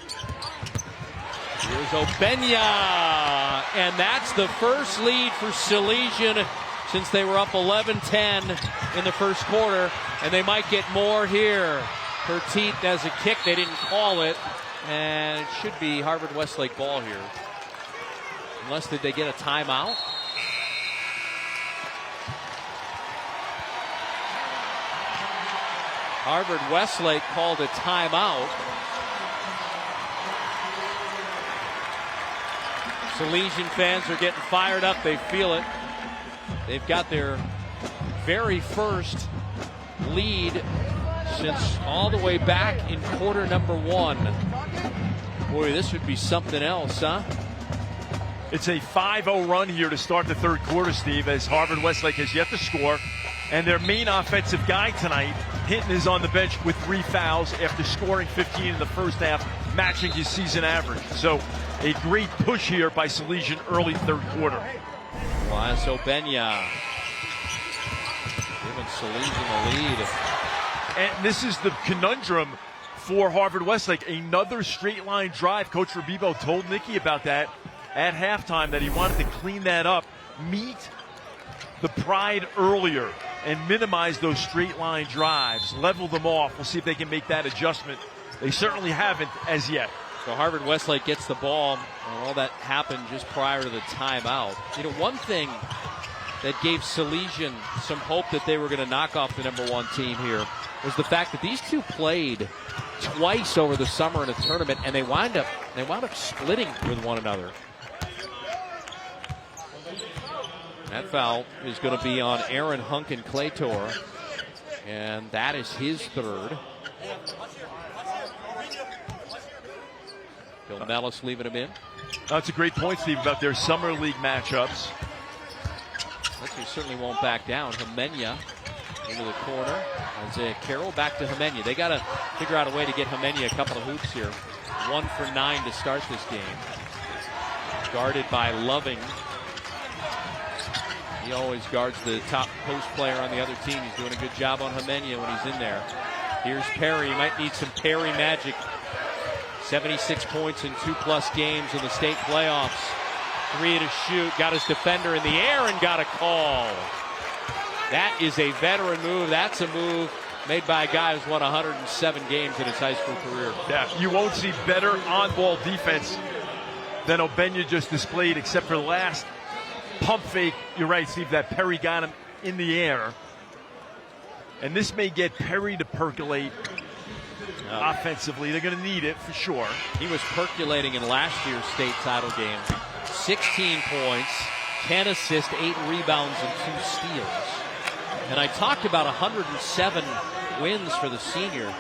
Here's Obenya, and that's the first lead for Salesian since they were up 11-10 in the first quarter, and they might get more here. Petit has a kick. They didn't call it, and it should be Harvard-Westlake ball here. Unless, did they get a timeout? Harvard-Westlake called a timeout. Salesian fans are getting fired up. They feel it. They've got their very first lead since all the way back in quarter number 1. Boy, this would be something else, huh? It's a 5-0 run here to start the third quarter, Steve, as Harvard-Westlake has yet to score. And their main offensive guy tonight, Hinton, is on the bench with 3 fouls after scoring 15 in the first half, matching his season average. So a great push here by Salesian early third quarter. Elias Obenya giving Salesian the lead. And this is the conundrum for Harvard-Westlake. Another straight line drive. Coach Rabibo told Nicky about that at halftime, that he wanted to clean that up, meet the pride earlier, and minimize those straight line drives, level them off. We'll see if they can make that adjustment. They certainly haven't as yet. So Harvard-Westlake gets the ball, and all that happened just prior to the timeout. You know, one thing that gave Salesian some hope that they were going to knock off the #1 team here was the fact that these two played twice over the summer in a tournament, and they wound up splitting with one another. That foul is going to be on Aaron Hunkin Claytor, and that is his third. Bill Mellis leaving him in. That's a great point, Steve, about their summer league matchups. He certainly won't back down. Jimenez into the corner. Isaiah Carroll back to Jimenez. They got to figure out a way to get Jimenez a couple of hoops here. 1 for 9 to start this game. Guarded by Loving. He always guards the top post player on the other team. He's doing a good job on Jimenez when he's in there. Here's Perry. He might need some Perry magic. 76 points in 2+ games in the state playoffs. 3 to shoot. Got his defender in the air and got a call. That is a veteran move. That's a move made by a guy who's won 107 games in his high school career. Yeah, you won't see better on-ball defense than Obenya just displayed, except for the last pump fake. You're right, Steve, that Perry got him in the air. And this may get Perry to percolate offensively. They're going to need it for sure. He was percolating in last year's state title game. 16 points, 10 assists, 8 rebounds, and 2 steals. And I talked about 107 wins for the senior.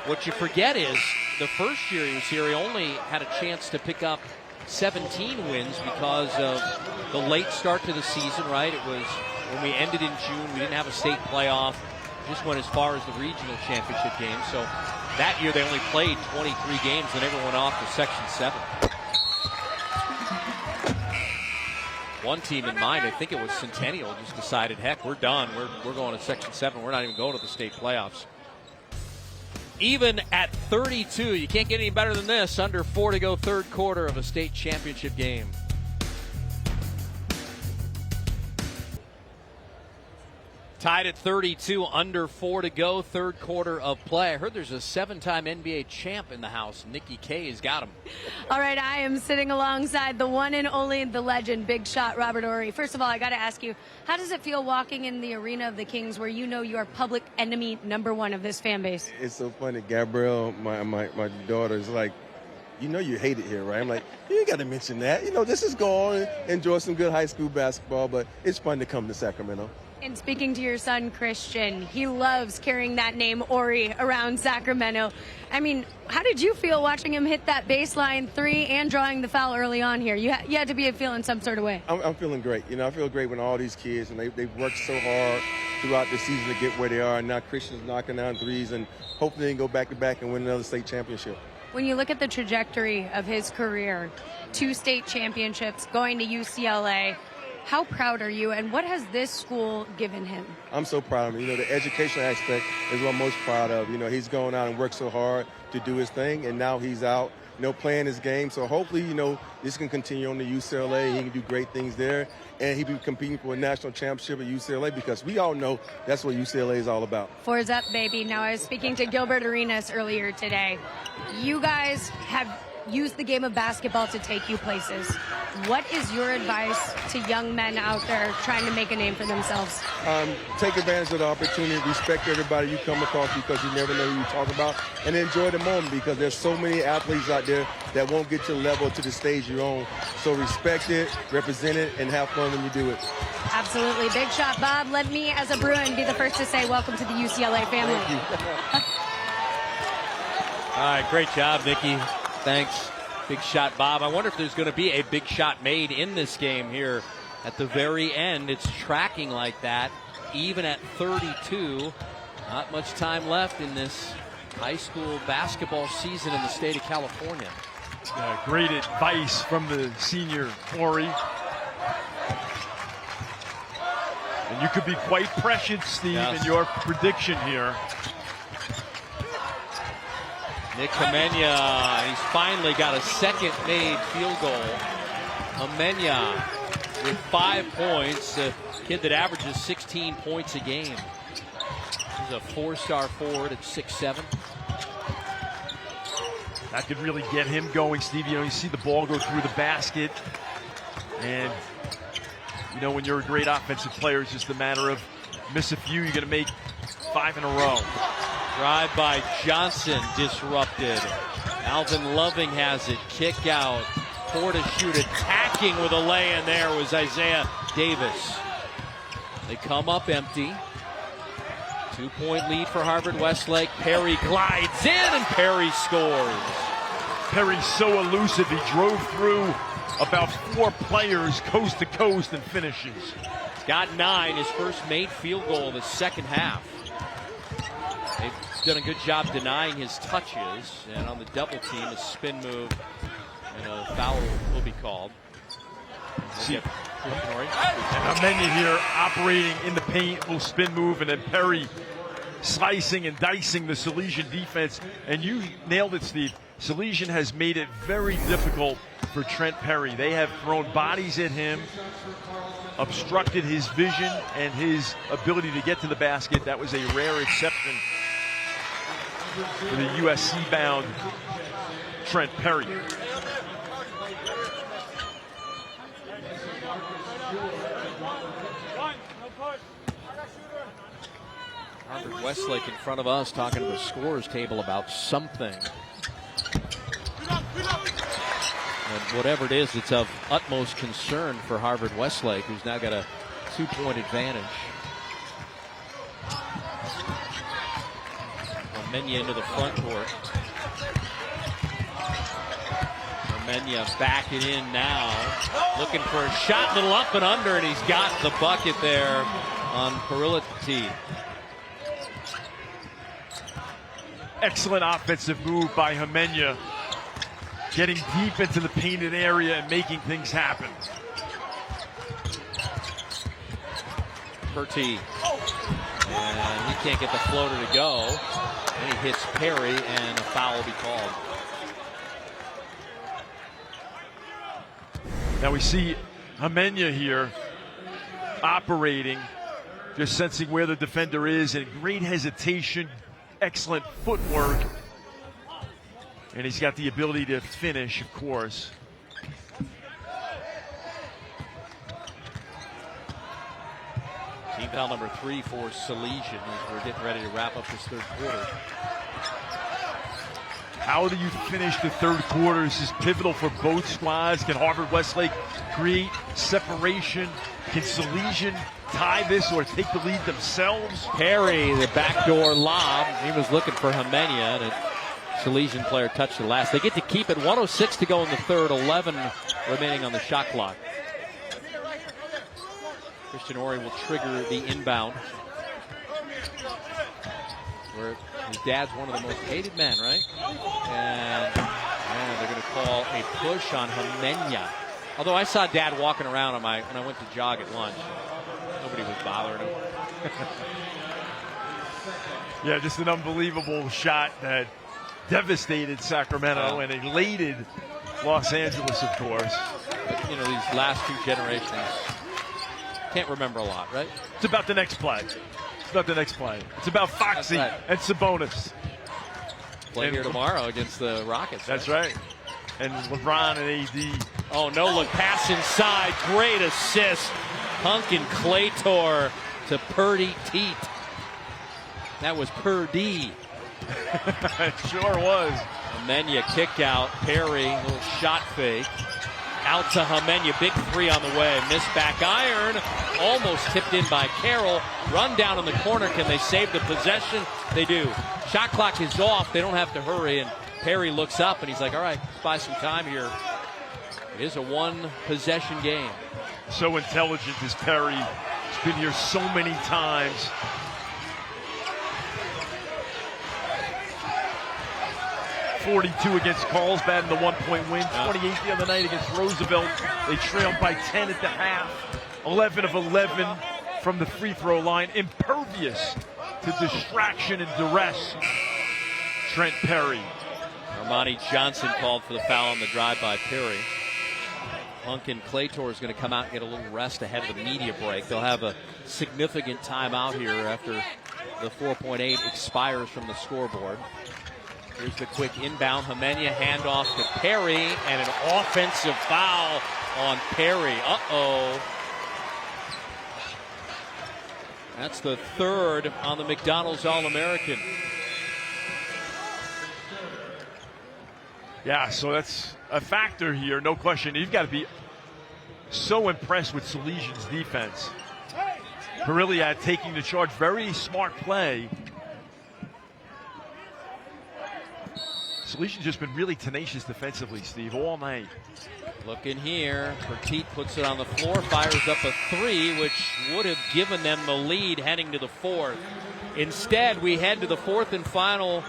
What you forget is the first year he was here, he only had a chance to pick up 17 wins because of the late start to the season, right? It was when we ended in June. We didn't have a state playoff. Just went as far as the regional championship game. So That year they only played 23 games and everyone went off to Section 7. One team in mind, I think it was Centennial, just decided, heck, we're done. We're going to Section 7. We're not even going to the state playoffs. Even at 32, you can't get any better than this. Under 4 to go, third quarter of a state championship game. Tied at 32, under 4 to go, third quarter of play. I heard there's a 7-time NBA champ in the house. Nikki K has got him. All right, I am sitting alongside the one and only, the legend, big shot Robert Horry. First of all, I got to ask you, how does it feel walking in the arena of the Kings where you know you are public enemy #1 of this fan base? It's so funny. Gabrielle, my daughter, is like, you know you hate it here, right? I'm like, you ain't got to mention that. You know, this is go on and enjoy some good high school basketball, but it's fun to come to Sacramento. And speaking to your son, Christian, he loves carrying that name, Horry, around Sacramento. I mean, how did you feel watching him hit that baseline 3 and drawing the foul early on here? You had to be feeling some sort of way. I'm feeling great. You know, I feel great when all these kids, and they've worked so hard throughout the season to get where they are. And now Christian's knocking down threes, and hopefully they can go back-to-back and win another state championship. When you look at the trajectory of his career, 2 state championships, going to UCLA, how proud are you, and what has this school given him? I'm so proud of him. You know, the educational aspect is what I'm most proud of. You know, he's going out and worked so hard to do his thing, and now he's out, you know, playing his game. So hopefully, you know, this can continue on to UCLA. He can do great things there, and he'll be competing for a national championship at UCLA, because we all know that's what UCLA is all about. 4's up, baby. Now, I was speaking to Gilbert Arenas earlier today. You guys have used the game of basketball to take you places. What is your advice to young men out there trying to make a name for themselves? Take advantage of the opportunity, respect everybody you come across, because you never know who you talk about, and enjoy the moment, because there's so many athletes out there that won't get to the level, to the stage you're on. So respect it, represent it, and have fun when you do it. Absolutely. Big shot, Bob. Let me, as a Bruin, be the first to say welcome to the UCLA family. Thank you. All right, great job, Nikki. Thanks. Big shot, Bob. I wonder if there's going to be a big shot made in this game here at the very end. It's tracking like that, even at 32. Not much time left in this high school basketball season in the state of California. Great advice from the senior Horry. And you could be quite prescient, Steve, in your prediction here. Nick Amenya, he's finally got a second made field goal. Amenya with 5 points, a kid that averages 16 points a game. He's a 4-star forward at 6'7". That could really get him going, Steve. You know, you see the ball go through the basket, and you know, when you're a great offensive player, it's just a matter of miss a few, you're going to make 5 in a row. Drive by Johnson, disrupted. Alvin Loving has it, kick out. 4 to shoot, attacking with a lay-in there was Isaiah Davis. They come up empty. 2-point lead for Harvard-Westlake. Perry glides in, and Perry scores. Perry's so elusive, he drove through about 4 players coast to coast and finishes. He's got 9, his first made field goal of the second half. They've done a good job denying his touches, and on the double team, a spin move and a foul will be called. See, and Amenya here operating in the paint, little spin move, and then Perry slicing and dicing the Salesian defense. And you nailed it, Steve. Salesian has made it very difficult for Trent Perry. They have thrown bodies at him, obstructed his vision and his ability to get to the basket. That was a rare exception for the USC-bound Trent Perry. Harvard-Westlake in front of us talking to the scorers table about something. And whatever it is, it's of utmost concern for Harvard-Westlake, who's now got a 2-point advantage. Amenya into the front court. Amenya back it in now. Looking for a shot, little up and under, and he's got the bucket there on Perilati. excellent offensive move by Homenya, getting deep into the painted area and making things happen. Bertie. And he can't get the floater to go. And he hits Perry, and a foul will be called. Now we see Homenya here operating, just sensing where the defender is, and great hesitation, excellent footwork. And he's got the ability to finish, of course. Team foul number 3 for Salesian as we're getting ready to wrap up this third quarter. How do you finish the third quarter? This is pivotal for both squads. Can Harvard-Westlake create separation? Can Salesian tie this or take the lead themselves? Perry, the backdoor lob. He was looking for Homenya, and a Salesian player touched the last. They get to keep it. 1:06 to go in the third, 11 remaining on the shot clock. Christian Horry will trigger the inbound. Where his dad's one of the most hated men, right? And they're going to call a push on Homenya. Although I saw Dad walking around when I went to jog at lunch. Nobody was bothering him. Yeah, just an unbelievable shot that devastated Sacramento and elated Los Angeles, of course. But, you know, these last two generations can't remember a lot, right? It's about the next play. It's about the next play. It's about Foxy and Sabonis. Play here tomorrow against the Rockets. That's right. And LeBron and AD. Oh, no look pass inside. Great assist. Punkin Claytor to Purdy Teat. That was Purdy. It sure was. Homenya kick out. Perry, little shot fake. Out to Homenya. Big three on the way. Missed back iron. Almost tipped in by Carroll. Run down in the corner. Can they save the possession? They do. Shot clock is off. They don't have to hurry. And Perry looks up and he's like, all right, let's buy some time here. It is a one-possession game. So intelligent is Perry. He's been here so many times. .42 against Carlsbad in the one-point win. 28 the other night against Roosevelt. They trailed by 10 at the half. 11 of 11 from the free throw line. Impervious to distraction and duress. Trent Perry. Armani Johnson called for the foul on the drive by Perry. Punkin Claytor is going to come out and get a little rest ahead of the media break. They'll have a significant timeout here after the 4.8 expires from the scoreboard. Here's the quick inbound. Homenya handoff to Perry, and an offensive foul on Perry. Uh-oh. That's the third on the McDonald's All-American. Yeah, so that's a factor here, no question. You've got to be so impressed with Salesian's defense. Perilliat taking the charge. Very smart play. Salesian's just been really tenacious defensively, Steve, all night. Looking here, Petit puts it on the floor, fires up a three, which would have given them the lead heading to the fourth. Instead, we head to the fourth and final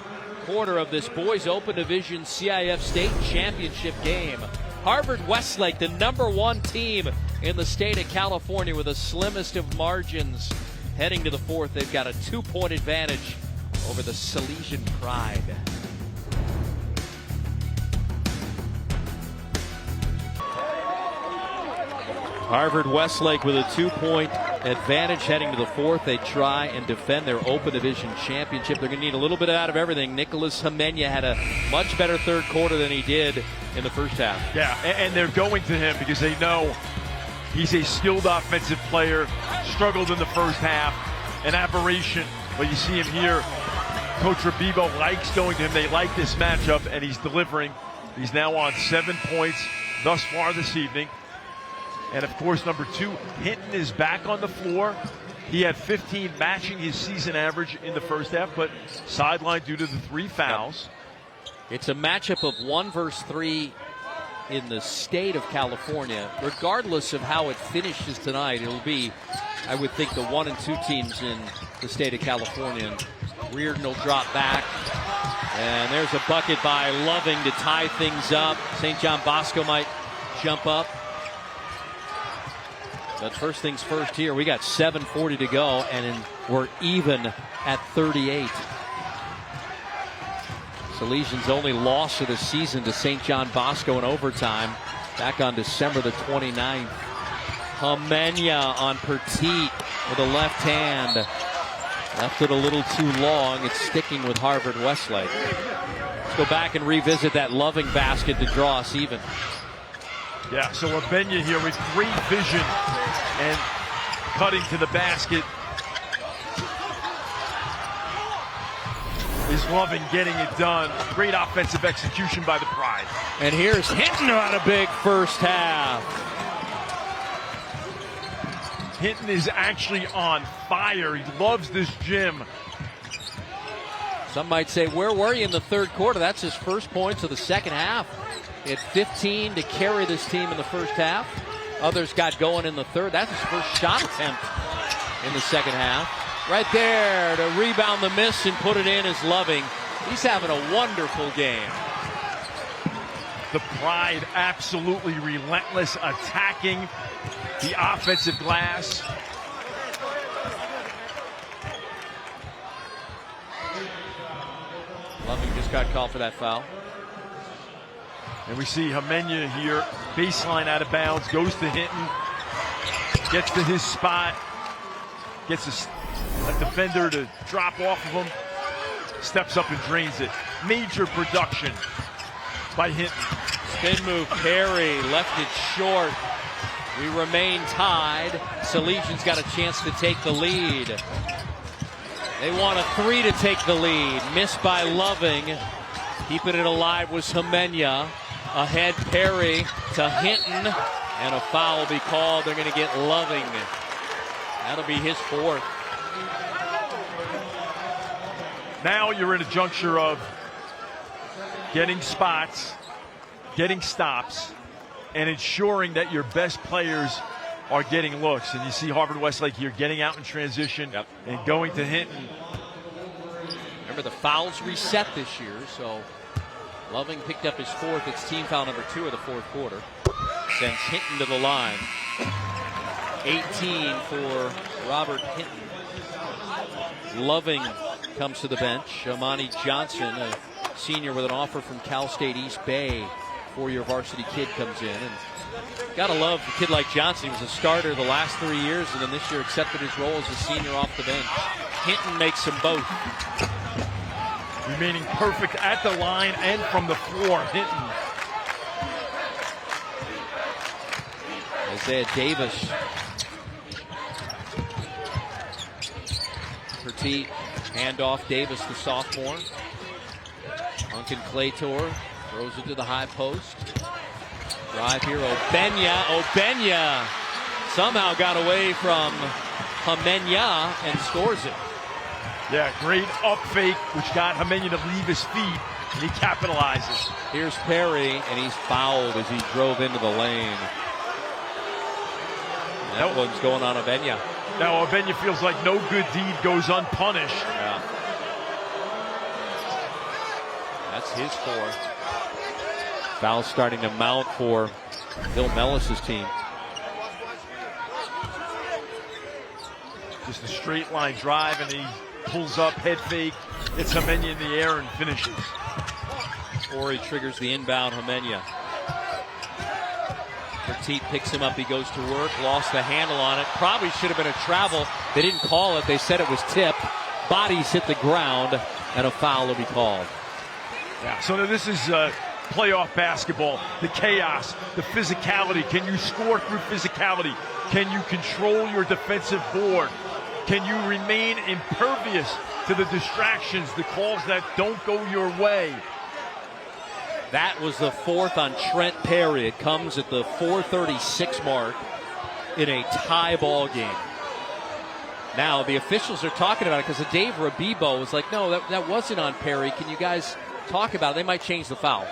quarter of this boys open division CIF state championship game. Harvard-Westlake, the #1 team in the state of California with the slimmest of margins. Heading to the fourth, they've got a 2-point advantage over the Salesian Pride. Harvard-Westlake with a 2-point advantage heading to the fourth. They try and defend their open division championship. They're going to need a little bit out of everything. Nicholas Homenya had a much better third quarter than he did in the first half. Yeah, and they're going to him because they know he's a skilled offensive player, struggled in the first half, an aberration. But you see him here. Coach Rabibo likes going to him. They like this matchup, and he's delivering. He's now on 7 points thus far this evening. And, of course, #2, Hinton is back on the floor. He had 15, matching his season average in the first half, but sidelined due to the 3 fouls. It's a matchup of 1 versus 3 in the state of California. Regardless of how it finishes tonight, it'll be, I would think, the 1 and 2 teams in the state of California. And Reardon will drop back. And there's a bucket by Loving to tie things up. St. John Bosco might jump up. But first things first here, we got 7:40 to go, and we're even at 38. Salesian's only loss of the season to St. John Bosco in overtime back on December the 29th. Homenya on Petit with a left hand. Left it a little too long. It's sticking with Harvard-Westlake. Let's go back and revisit that Loving basket to draw us even. Yeah, so Homenya here with great vision and cutting to the basket. Is Loving getting it done. Great offensive execution by the Pride. And here's Hinton on a big first half. Hinton is actually on fire. He loves this gym. Some might say, where were you in the third quarter? That's his first points of the second half. He had 15 to carry this team in the first half. Others got going in the third. That's his first shot attempt in the second half. Right there to rebound the miss and put it in is Loving. He's having a wonderful game. The Pride absolutely relentless, attacking the offensive glass. Loving just got called for that foul. And we see Homenya here, baseline out of bounds, goes to Hinton, gets to his spot, gets a defender to drop off of him, steps up and drains it. Major production by Hinton. Spin move, Perry, left it short. We remain tied. Salesian's got a chance to take the lead. They want a three to take the lead. Missed by Loving. Keeping it alive was Homenya. Ahead Perry to Hinton. And a foul will be called. They're going to get Loving. That'll be his fourth. Now you're in a juncture of getting spots, getting stops, and ensuring that your best players are getting looks. And you see Harvard-Westlake here getting out in transition and going to Hinton. Remember, the fouls reset this year, so Loving picked up his fourth. It's team foul number 2 of the fourth quarter. Sends Hinton to the line. 18 for Robert Hinton. Loving comes to the bench. Amani Johnson, a senior with an offer from Cal State East Bay. 4-year varsity kid comes in. And gotta love a kid like Johnson. He was a starter the last 3 years, and then this year accepted his role as a senior off the bench. Hinton makes them both. Remaining perfect at the line and from the floor. Hinton. Isaiah Davis. Petit, handoff, Davis, the sophomore. Duncan Claytor throws it to the high post. Drive here, Obenya somehow got away from Homenya and scores it. Yeah, great up fake, which got Homenya to leave his feet, and he capitalizes. Here's Perry, and he's fouled as he drove into the lane. That one's going on Obenya. Now Obenya feels like no good deed goes unpunished. Yeah. That's his fourth. Foul starting to mount for Bill Mellis's team. Just a straight line drive, and he pulls up, head fake. It's Homenya in the air and finishes. Horry triggers the inbound, Homenya. Petit picks him up, he goes to work, lost the handle on it. Probably should have been a travel. They didn't call it, they said it was tipped. Bodies hit the ground, and a foul will be called. Yeah, so this is playoff basketball, the chaos, the physicality. Can you score through physicality? Can you control your defensive board? Can you remain impervious to the distractions, the calls that don't go your way? That was the fourth on Trent Perry. It comes at the 4:36 mark in a tie ball game. Now the officials are talking about it because Dave Rabibo was like, no, that wasn't on Perry. Can you guys talk about it? They might change the foul.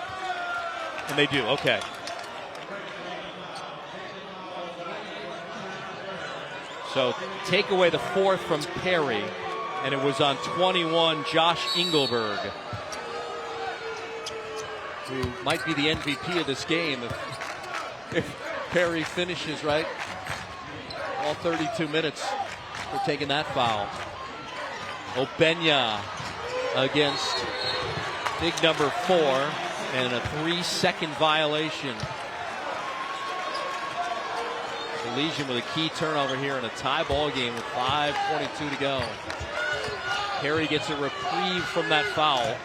And they do, okay. So take away the fourth from Perry, and it was on 21, Josh Engelberg. who might be the MVP of this game if Perry finishes right all 32 minutes for taking that foul. Obenya against big number 4 and a 3-second violation. Salesian with a key turnover here in a tie ball game with 5:22 to go. Harry gets a reprieve from that foul.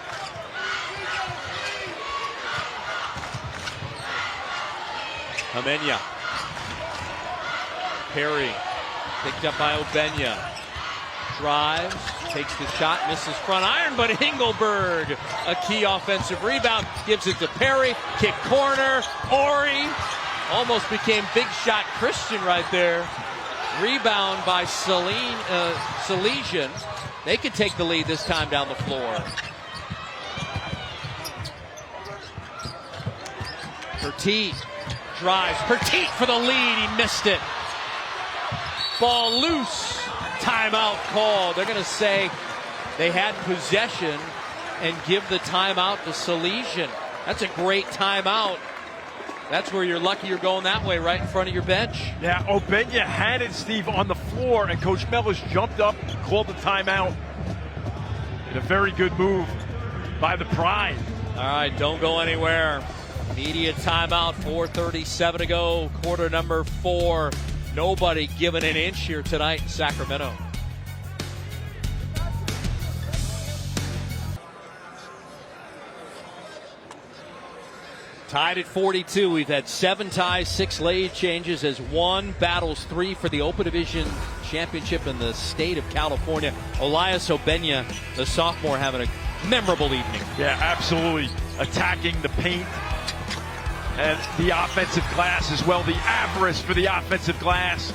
Amenya. Perry picked up by Obenya. Drives, takes the shot, misses front iron, but Engelberg, a key offensive rebound, gives it to Perry. Kick corner, Horry. Almost became big shot Christian right there. Rebound by Salesian. They could take the lead this time down the floor. Petit drives. Petit for the lead. He missed it. Ball loose. Timeout called. They're going to say they had possession and give the timeout to Salesian. That's a great timeout. That's where you're lucky you're going that way, right in front of your bench. Yeah, Obenya had it, Steve, on the floor, and Coach Mellis jumped up, called the timeout. And a very good move by the Pride. All right, don't go anywhere. Immediate timeout, 4:37 to go, quarter number 4. Nobody giving an inch here tonight in Sacramento. Tied at 42. We've had 7 ties, 6 late changes as 1 battles 3 for the Open Division Championship in the state of California. Elias Obenya, the sophomore, having a memorable evening. Yeah, absolutely. Attacking the paint and the offensive glass as well. The avarice for the offensive glass.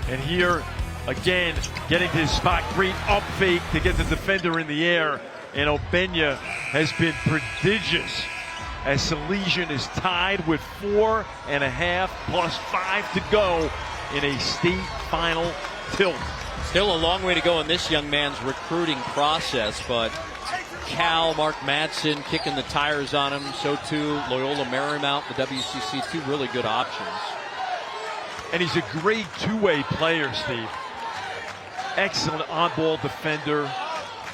And here, again, getting to his spot. Great up fake to get the defender in the air. And Obenya has been prodigious as Salesian is tied with 4.5 plus 5 to go in a state final tilt. Still a long way to go in this young man's recruiting process, but Cal, Mark Madsen kicking the tires on him. So too Loyola Marymount, the WCC, 2 really good options. And he's a great two-way player, Steve. Excellent on-ball defender.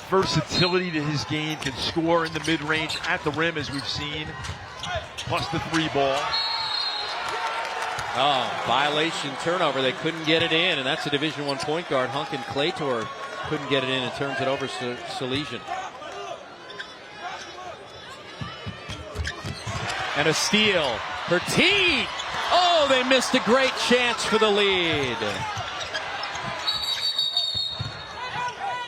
Versatility to his game, can score in the mid-range, at the rim as we've seen, plus the 3 ball. Oh, violation, turnover. They couldn't get it in, and that's a Division I point guard. Hunkin Claytor couldn't get it in and turns it over to Salesian. And a steal. Petit! Oh, they missed a great chance for the lead.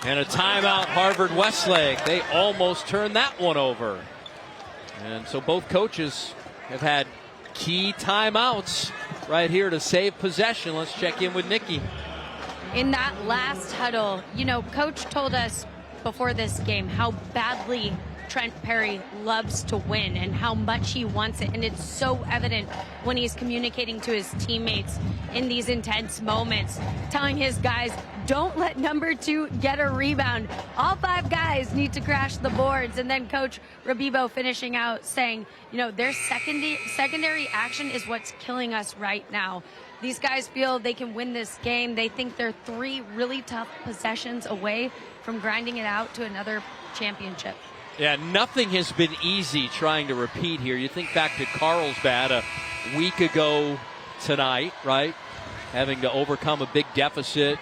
And a timeout, Harvard-Westlake. They almost turned that one over. And so both coaches have had key timeouts right here to save possession. Let's check in with Nikki. In that last huddle, you know, Coach told us before this game how badly Trent Perry loves to win and how much he wants it. And it's so evident when he's communicating to his teammates in these intense moments, telling his guys, don't let number 2 get a rebound. All 5 guys need to crash the boards. And then Coach Rabibo finishing out saying, you know, their secondary action is what's killing us right now. These guys feel they can win this game. They think they're 3 really tough possessions away from grinding it out to another championship. Yeah, nothing has been easy trying to repeat here. You think back to Carlsbad a week ago tonight, right? Having to overcome a big deficit,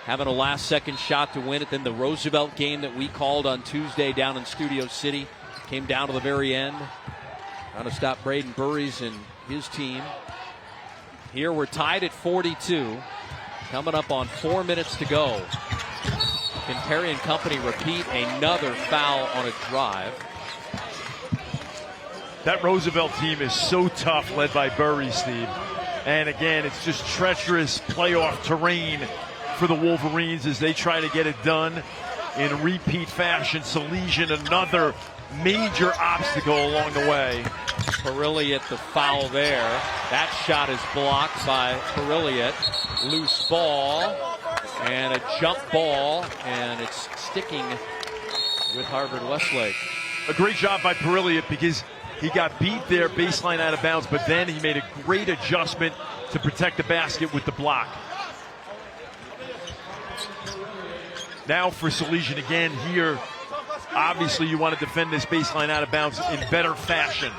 having a last-second shot to win it. Then the Roosevelt game that we called on Tuesday down in Studio City came down to the very end. Trying to stop Braden Burries and his team. Here we're tied at 42. Coming up on 4 minutes to go. Can Perry and company repeat another foul on a drive? That Roosevelt team is so tough, led by Burry, Steve. And again, it's just treacherous playoff terrain for the Wolverines as they try to get it done in repeat fashion. Salesian, another major obstacle along the way. Perilliet, the foul there. That shot is blocked by Perilliet. Loose ball and a jump ball, and it's sticking with Harvard-Westlake. a great job by Perilliot because he got beat there, baseline out of bounds, but then he made a great adjustment to protect the basket with the block. Now for Salesian again here. Obviously, you want to defend this baseline out of bounds in better fashion.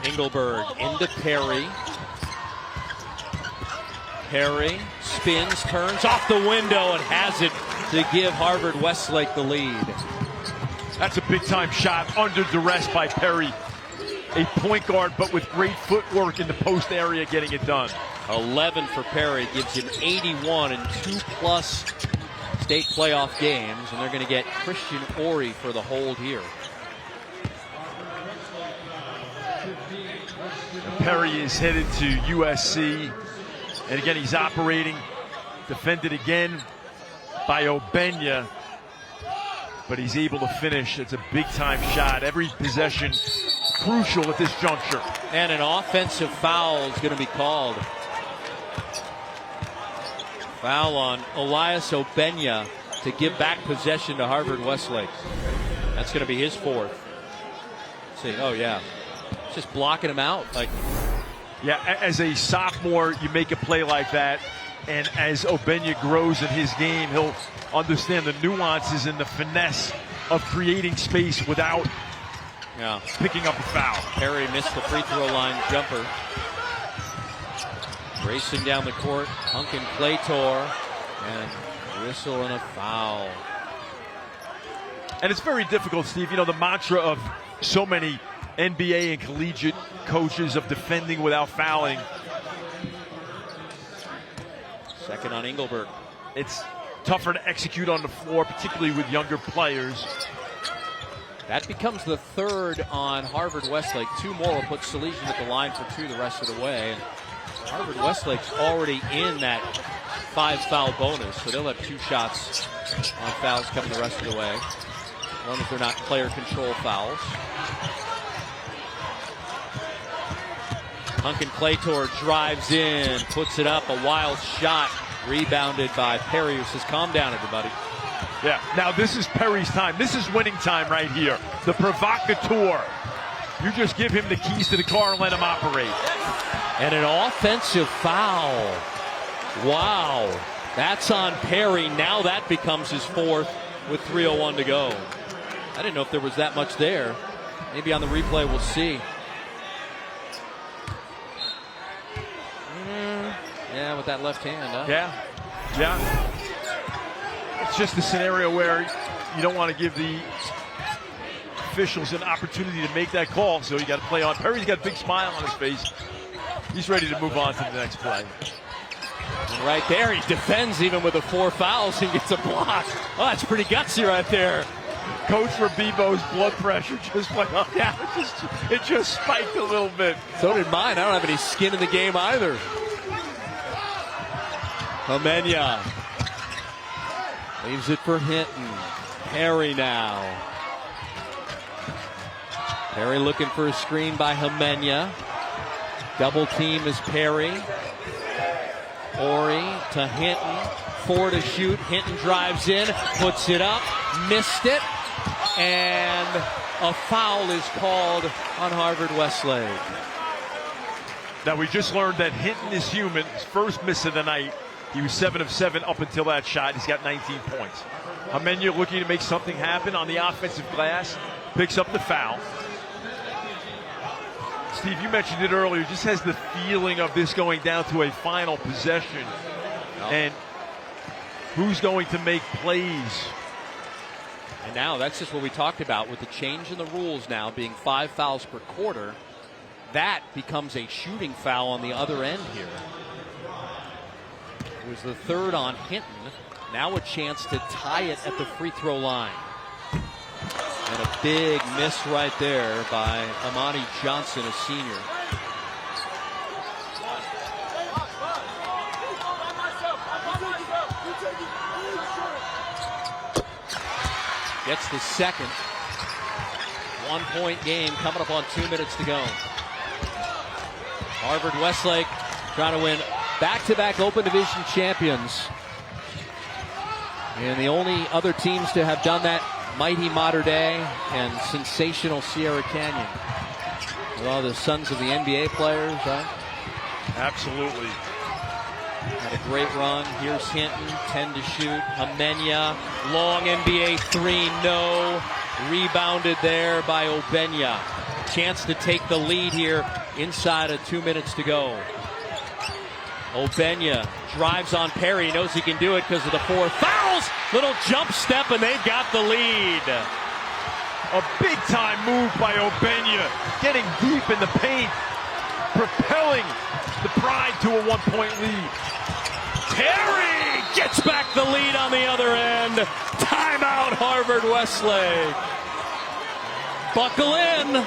Engelberg into Perry. Perry spins, turns off the window, and has it to give Harvard-Westlake the lead. That's a big-time shot under duress by Perry. A point guard, but with great footwork in the post area, getting it done. 11 for Perry gives him 81 in 2+ state playoff games, and they're going to get Christian Horry for the hold here. Perry is headed to USC, and again he's operating, defended again by Obenya, but he's able to finish. It's a big-time shot. Every possession crucial at this juncture. And an offensive foul is going to be called. Foul on Elias Obenya to give back possession to Harvard-Westlake. That's going to be his 4th. Let's see, oh yeah, just blocking him out. Like, yeah, as a sophomore, you make a play like that, and as Obenya grows in his game, he'll understand the nuances and the finesse of creating space without picking up a foul. Perry missed the free throw line jumper. Racing down the court, Hunkin Claytor, and whistle and a foul. And it's very difficult, Steve. You know, the mantra of so many NBA and collegiate coaches of defending without fouling. Second on Engelberg. It's tougher to execute on the floor, particularly with younger players. That becomes the 3rd on Harvard-Westlake. 2 more will put Salesian at the line for 2 the rest of the way. And Harvard-Westlake's already in that 5-foul bonus, so they'll have 2 shots on fouls coming the rest of the way, as long as they're not player control fouls. Hunkin Claytor drives in, puts it up, a wild shot, rebounded by Perry, who says, calm down, everybody. Yeah, now this is Perry's time. This is winning time right here. The provocateur. You just give him the keys to the car and let him operate. And an offensive foul. Wow. That's on Perry. Now that becomes his 4th with 3:01 to go. I didn't know if there was that much there. Maybe on the replay we'll see. Yeah, with that left hand, huh? Yeah. It's just a scenario where you don't want to give the officials an opportunity to make that call, so you got to play on. Perry's got a big smile on his face. He's ready to move on to the next play. And right there, he defends even with the 4 fouls and gets a block. Oh, that's pretty gutsy right there. Coach Rabibo's blood pressure just went up. Yeah, it just spiked a little bit. So did mine. I don't have any skin in the game either. Homenya leaves it for Hinton. Perry now. Perry looking for a screen by Homenya. Double team is Perry. Horry to Hinton. 4 to shoot. Hinton drives in, puts it up, missed it, and a foul is called on Harvard-Westlake. Now we just learned that Hinton is human. His first miss of the night. He was 7 of 7 up until that shot. He's got 19 points. Homenya looking to make something happen on the offensive glass. Picks up the foul. Steve, you mentioned it earlier. Just has the feeling of this going down to a final possession. And who's going to make plays? And now that's just what we talked about with the change in the rules now being 5 fouls per quarter. That becomes a shooting foul on the other end here. It was the 3rd on Hinton. Now a chance to tie it at the free throw line. And a big miss right there by Amani Johnson, a senior. Gets the second. 1-point game coming up on 2 minutes to go. Harvard-Westlake trying to win back-to-back Open Division champions. And the only other teams to have done that mighty Mater Dei and sensational Sierra Canyon. With all the sons of the NBA players, right? Absolutely. Had a great run. Here's Hinton, 10 to shoot. Amenya, long NBA three, no. Rebounded there by Obenya. Chance to take the lead here inside of 2 minutes to go. Obenya drives on Perry, knows he can do it because of the 4 fouls. Little jump step and they've got the lead. A big time move by Obenya, getting deep in the paint, propelling the Pride to a 1-point lead. Perry gets back the lead on the other end. Timeout, Harvard-Westlake. Buckle in.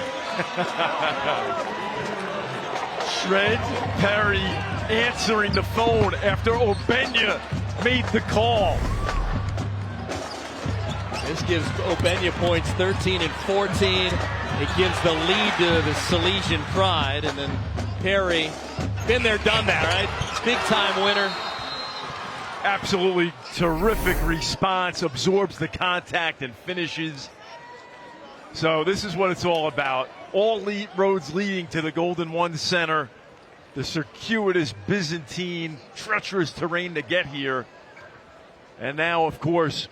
Shred Perry answering the phone after Obenya made the call. This gives Obenya points, 13 and 14. It gives the lead to the Salesian Pride, and then Perry, been there, done that, right? Big time winner. Absolutely terrific response, absorbs the contact and finishes. So this is what it's all about. All roads leading to the Golden One Center. The circuitous, Byzantine, treacherous terrain to get here. And now, of course,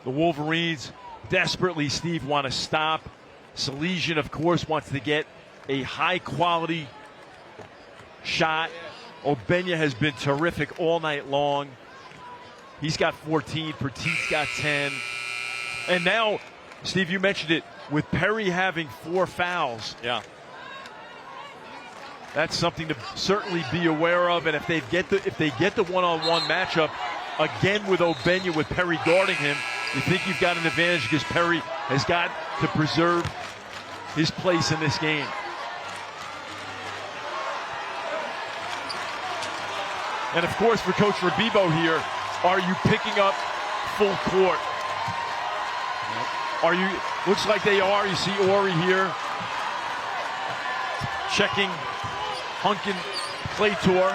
the Wolverines desperately, Steve, want to stop. Salesian, of course, wants to get a high-quality shot. Obenya has been terrific all night long. He's got 14. Petit's got 10. And now, Steve, you mentioned it, with Perry having 4 fouls. Yeah. That's something to certainly be aware of. And if they get the one-on-one matchup again with Obenya, with Perry guarding him, you think you've got an advantage because Perry has got to preserve his place in this game. And of course, for Coach Rabibo here, are you picking up full court? Are you? Looks like they are. You see Horry here checking Hunkin Claytor.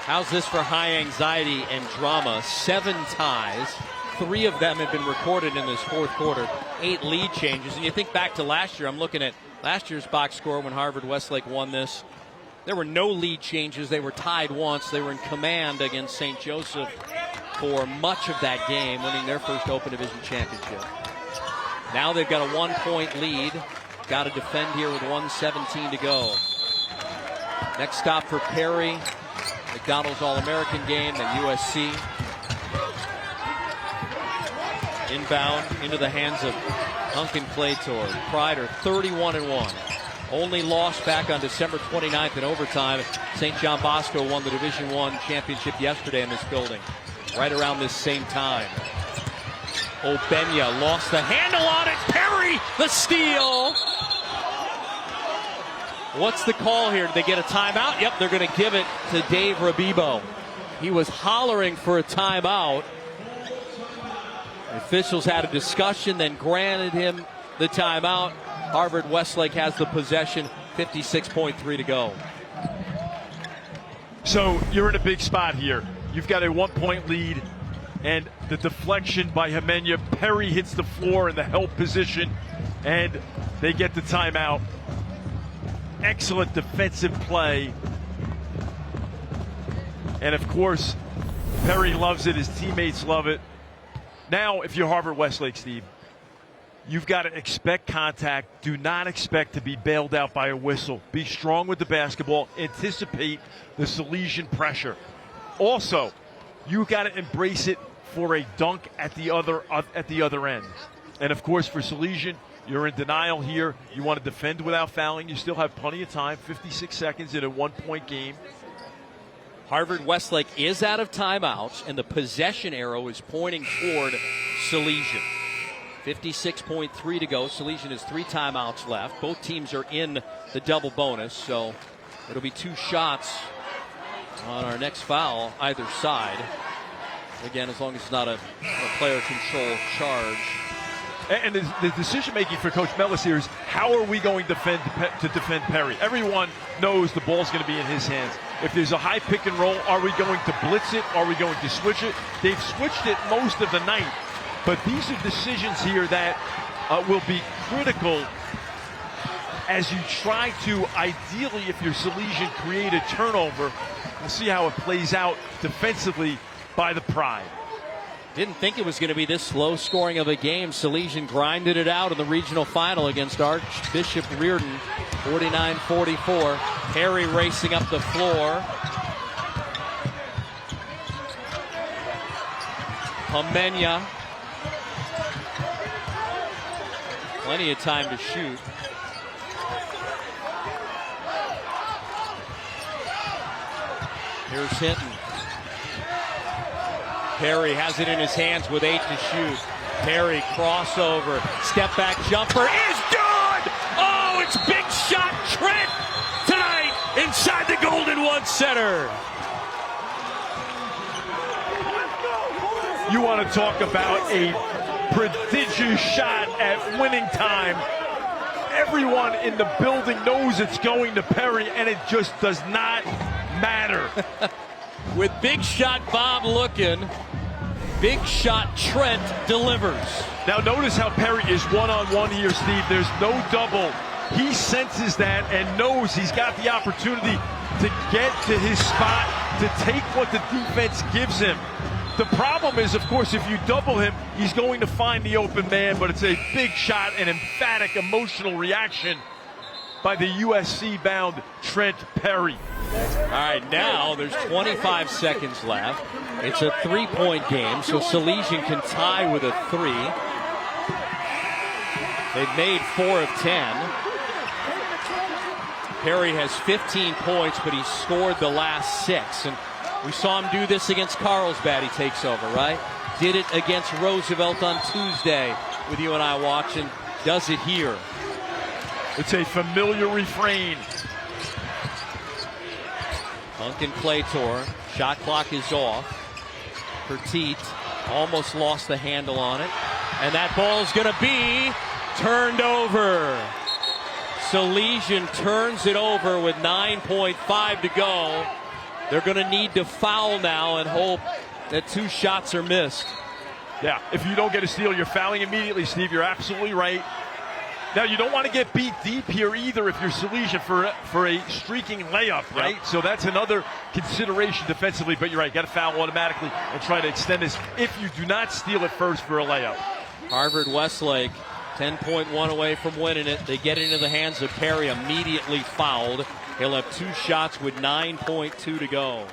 How's this for high anxiety and drama? 7 ties. 3 of them have been recorded in this fourth quarter. 8 lead changes. And you think back to last year, I'm looking at last year's box score when Harvard-Westlake won this. There were no lead changes. They were tied once. They were in command against St. Joseph for much of that game, winning their first Open Division championship. Now they've got a 1-point lead. Got to defend here with 1:17 to go. Next stop for Perry. McDonald's All-American game, then USC. Inbound into the hands of Hunkin Claytor. Pride are 31-1. Only loss back on December 29th in overtime. St. John Bosco won the Division I championship yesterday in this building, right around this same time. Obenya lost the handle on it. Perry, the steal. What's the call here? Did they get a timeout? Yep, they're going to give it to Dave Rabibo. He was hollering for a timeout. Officials had a discussion, then granted him the timeout. Harvard-Westlake has the possession, 56.3 to go. So you're in a big spot here. You've got a 1-point lead, and the deflection by Amenya. Perry hits the floor in the help position, and they get the timeout. Excellent defensive play. And of course, Perry loves it. His teammates love it. Now, if you're Harvard-Westlake, Steve, you've got to expect contact. Do not expect to be bailed out by a whistle. Be strong with the basketball. Anticipate the Salesian pressure. Also, you've got to embrace it for a dunk at the other end. And of course, for Salesian, you're in denial here. You want to defend without fouling. You still have plenty of time, 56 seconds in a 1-point game. Harvard-Westlake is out of timeouts, and the possession arrow is pointing toward Salesian. 56.3 to go. Salesian has 3 timeouts left. Both teams are in the double bonus, so it'll be 2 shots on our next foul either side. Again, as long as it's not a player control charge. And the decision-making for Coach Mellis here is, how are we going to defend Perry? Everyone knows the ball's going to be in his hands. If there's a high pick and roll, are we going to blitz it? Are we going to switch it? They've switched it most of the night. But these are decisions here that will be critical as you try to, ideally, if you're Salesian, create a turnover. We'll see how it plays out defensively by the Pride. Didn't think it was going to be this slow scoring of a game. Salesian grinded it out in the regional final against Archbishop Reardon, 49-44. Harry racing up the floor. Hamenya. Plenty of time to shoot. Here's Hinton. Perry has it in his hands with 8 to shoot. Perry crossover, step back jumper is good! Oh, it's big shot Trent tonight inside the Golden One Center. You want to talk about a prodigious shot at winning time. Everyone in the building knows it's going to Perry, and it just does not matter. With big shot Bob looking, big shot Trent delivers. Now notice how Perry is one-on-one here, Steve. There's no double. He senses that and knows he's got the opportunity to get to his spot, to take what the defense gives him. The problem is, of course, if you double him, he's going to find the open man, but it's a big shot, an emphatic emotional reaction by the USC-bound Trent Perry. All right, now there's 25 seconds left. It's a three-point game, so Salesian can tie with a 3. They've made 4 of 10. Perry has 15 points, but he's scored the last 6. And we saw him do this against Carlsbad. He takes over, right? Did it against Roosevelt on Tuesday with you and I watching. Does it here. It's a familiar refrain. Duncan Claytor. Shot clock is off. Petit almost lost the handle on it. And that ball's going to be turned over. Salesian turns it over with 9.5 to go. They're going to need to foul now and hope that 2 shots are missed. Yeah, if you don't get a steal, you're fouling immediately, Steve. You're absolutely right. Now, you don't want to get beat deep here either if you're Salesian for a streaking layup, right? Yep. So that's another consideration defensively, but you're right, got to foul automatically and try to extend this if you do not steal it first for a layup. Harvard-Westlake, 10.1 away from winning it. They get it into the hands of Perry, immediately fouled. He'll have 2 shots with 9.2 to go.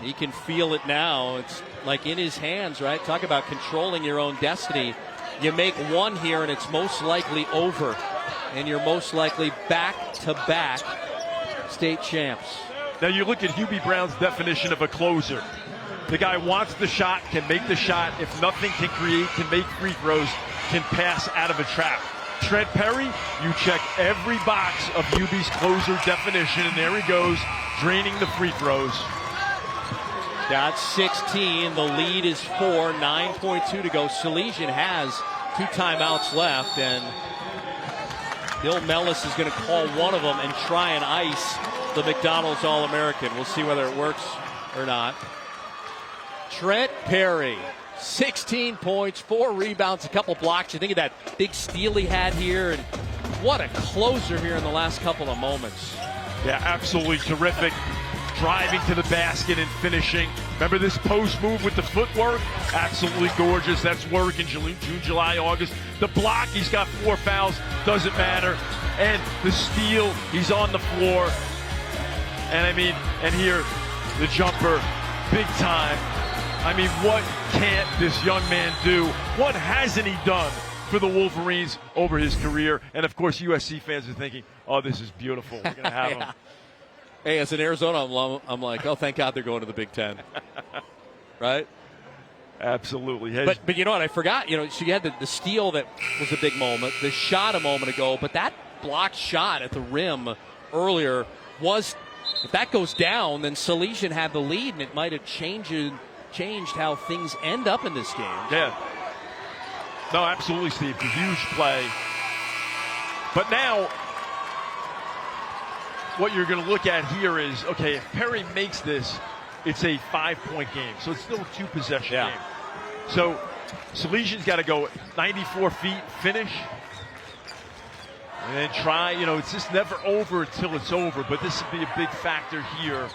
He can feel it now. It's like in his hands, right? Talk about controlling your own destiny. You make 1 here and it's most likely over. And you're most likely back-to-back state champs. Now you look at Hubie Brown's definition of a closer. The guy wants the shot, can make the shot. If nothing, can create, can make free throws, can pass out of a trap. Trent Perry, you check every box of Hubie's closer definition, and there he goes, draining the free throws. Got 16. The lead is 4. 9.2 to go. Salesian has 2 timeouts left, and Bill Mellis is going to call one of them and try and ice the McDonald's All-American. We'll see whether it works or not. Trent Perry, 16 points, 4 rebounds, a couple blocks. You think of that big steal he had here, and what a closer here in the last couple of moments. Yeah, absolutely terrific. Driving to the basket and finishing. Remember this post move with the footwork? Absolutely gorgeous. That's work in June, July, August. The block, he's got 4 fouls. Doesn't matter. And the steal, he's on the floor. And I mean, and here, the jumper, big time. I mean, what can't this young man do? What hasn't he done for the Wolverines over his career? And of course, USC fans are thinking, oh, this is beautiful. We're going to have him. Hey, as an Arizona alum, I'm like, oh, thank God they're going to the Big Ten. Right? Absolutely. But you know what? I forgot. You know, so you had the steal that was a big moment, the shot a moment ago, but that blocked shot at the rim earlier was, if that goes down, then Salesian had the lead, and it might have changed how things end up in this game. Yeah. No, absolutely, Steve. A huge play. But now, what you're going to look at here is, okay, if Perry makes this, it's a 5-point game. So it's still a 2-possession game. So Salesian's got to go 94 feet, finish, and then try. It's just never over until it's over, but this would be a big factor here.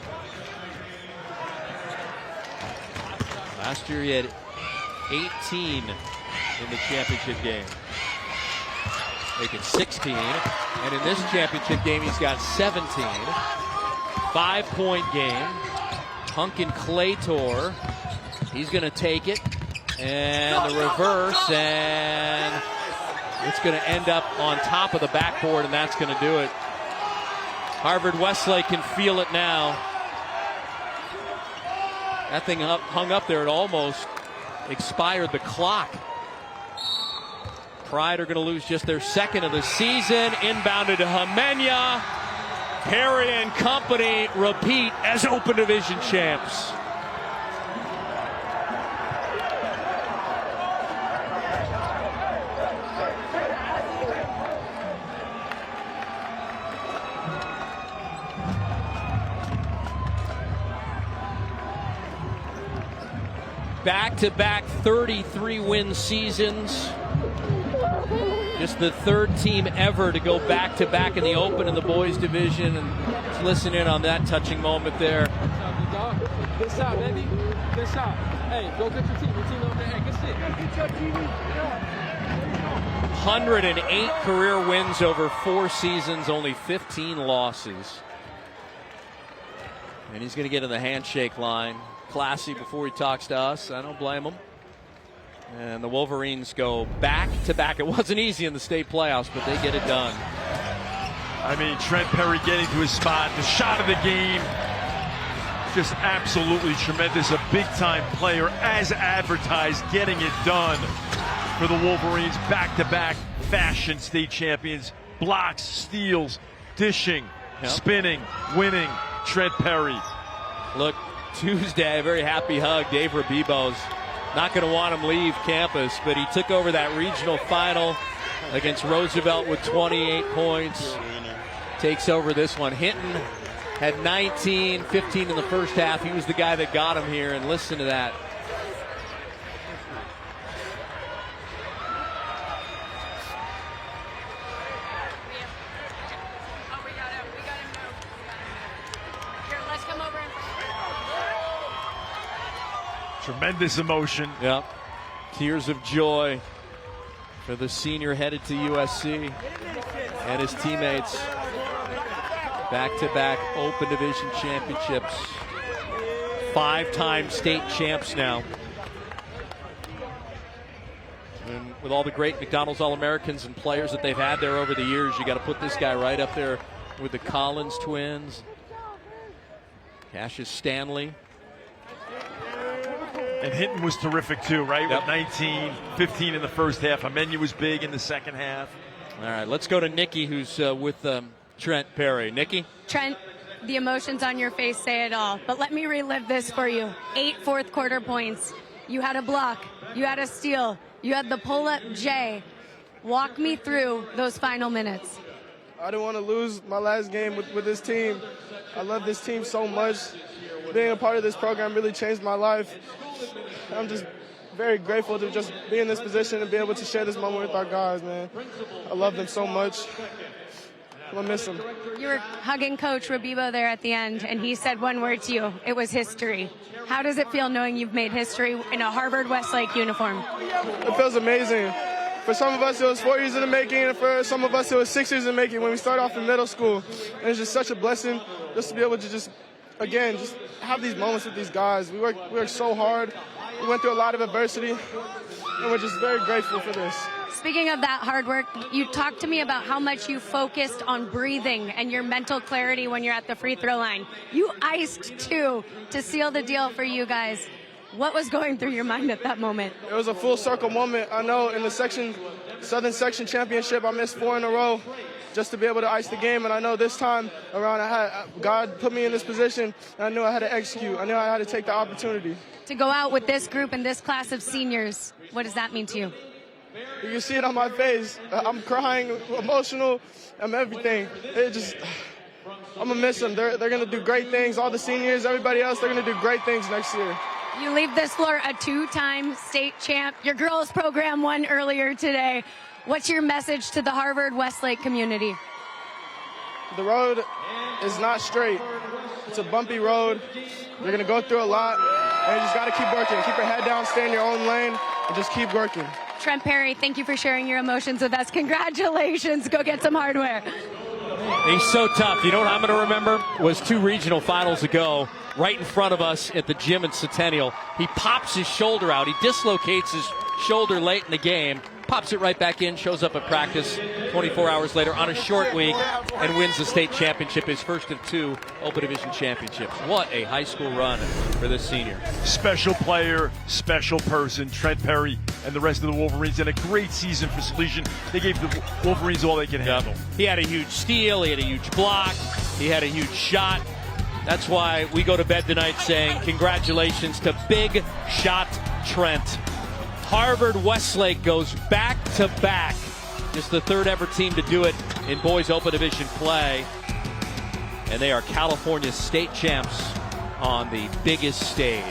Last year he had 18 in the championship game, making 16, and in this championship game he's got 17. 5-point game. Hunkin Claytor, he's going to take it, and the reverse, and it's going to end up on top of the backboard, and that's going to do it. Harvard-Westlake can feel it now. That thing hung up there. It almost expired the clock. Pride are going to lose just their second of the season. Inbounded to Hamenya. Perry and company repeat as Open Division champs. Back-to-back 33-win seasons. Just the third team ever to go back-to-back in the Open in the boys division. And let's listen in on that touching moment there. Good shot, baby. Good shot. Hey, go get your team. Your team over there. Hey, good shit. 108 career wins over 4 seasons, only 15 losses. And he's going to get in the handshake line. Classy before he talks to us. I don't blame him. And the Wolverines go back-to-back. It wasn't easy in the state playoffs, but they get it done. I mean, Trent Perry getting to his spot, the shot of the game. Just absolutely tremendous. A big-time player, as advertised, getting it done for the Wolverines. Back-to-back fashion state champions. Blocks, steals, dishing, spinning, winning. Trent Perry. Look, Tuesday, a very happy hug. Dave Rabibo's not going to want him leave campus, but he took over that regional final against Roosevelt with 28 points. Takes over this one. Hinton had 19, 15 in the first half. He was the guy that got him here, and listen to that. Tremendous emotion. Yep. Tears of joy for the senior headed to USC and his teammates. Back-to-back Open Division championships. 5-time state champs now. And with all the great McDonald's All-Americans and players that they've had there over the years, you got to put this guy right up there with the Collins twins. Cassius Stanley. And Hinton was terrific too, right? Yep. With 19, 15 in the first half. Hamenya was big in the second half. All right, let's go to Nikki, who's with Trent Perry. Nikki? Trent, the emotions on your face say it all. But let me relive this for you. 8 fourth-quarter points. You had a block. You had a steal. You had the pull-up J. Walk me through those final minutes. I didn't want to lose my last game with this team. I love this team so much. Being a part of this program really changed my life. I'm just very grateful to just be in this position and be able to share this moment with our guys, man. I love them so much. I'm going to miss them. You were hugging Coach Rabibo there at the end, and he said one word to you. It was history. How does it feel knowing you've made history in a Harvard-Westlake uniform? It feels amazing. For some of us, it was 4 years in the making, and for some of us, it was 6 years in the making when we started off in middle school. And it's just such a blessing just to be able to just have these moments with these guys. We worked so hard. We went through a lot of adversity, and we're just very grateful for this. Speaking of that hard work, you talked to me about how much you focused on breathing and your mental clarity when you're at the free throw line. You iced, too, to seal the deal for you guys. What was going through your mind at that moment? It was a full circle moment. I know in the Southern Section Championship, I missed 4 in a row just to be able to ice the game. And I know this time around, God put me in this position, and I knew I had to execute. I knew I had to take the opportunity. To go out with this group and this class of seniors, what does that mean to you? You can see it on my face. I'm crying, emotional, I'm everything. I'm going to miss them. They're going to do great things. All the seniors, everybody else, they're going to do great things next year. You leave this floor a 2-time state champ. Your girls program won earlier today. What's your message to the Harvard-Westlake community? The road is not straight. It's a bumpy road. You're going to go through a lot, and you just got to keep working. Keep your head down, stay in your own lane, and just keep working. Trent Perry, thank you for sharing your emotions with us. Congratulations. Go get some hardware. He's so tough. You know what I'm going to remember? Was 2 regional finals ago, right in front of us at the gym in Centennial. He pops his shoulder out. He dislocates his shoulder late in the game, pops it right back in, shows up at practice 24 hours later on a short week, and wins the state championship, his first of 2 Open Division championships. What a high school run for this senior. Special player, special person, Trent Perry and the rest of the Wolverines, and a great season for Salesian. They gave the Wolverines all they can handle. He had a huge steal, he had a huge block, he had a huge shot. That's why we go to bed tonight saying congratulations to Big Shot Trent. Harvard-Westlake goes back-to-back. Just the 3rd ever team to do it in boys Open Division play. And they are California state champs on the biggest stage.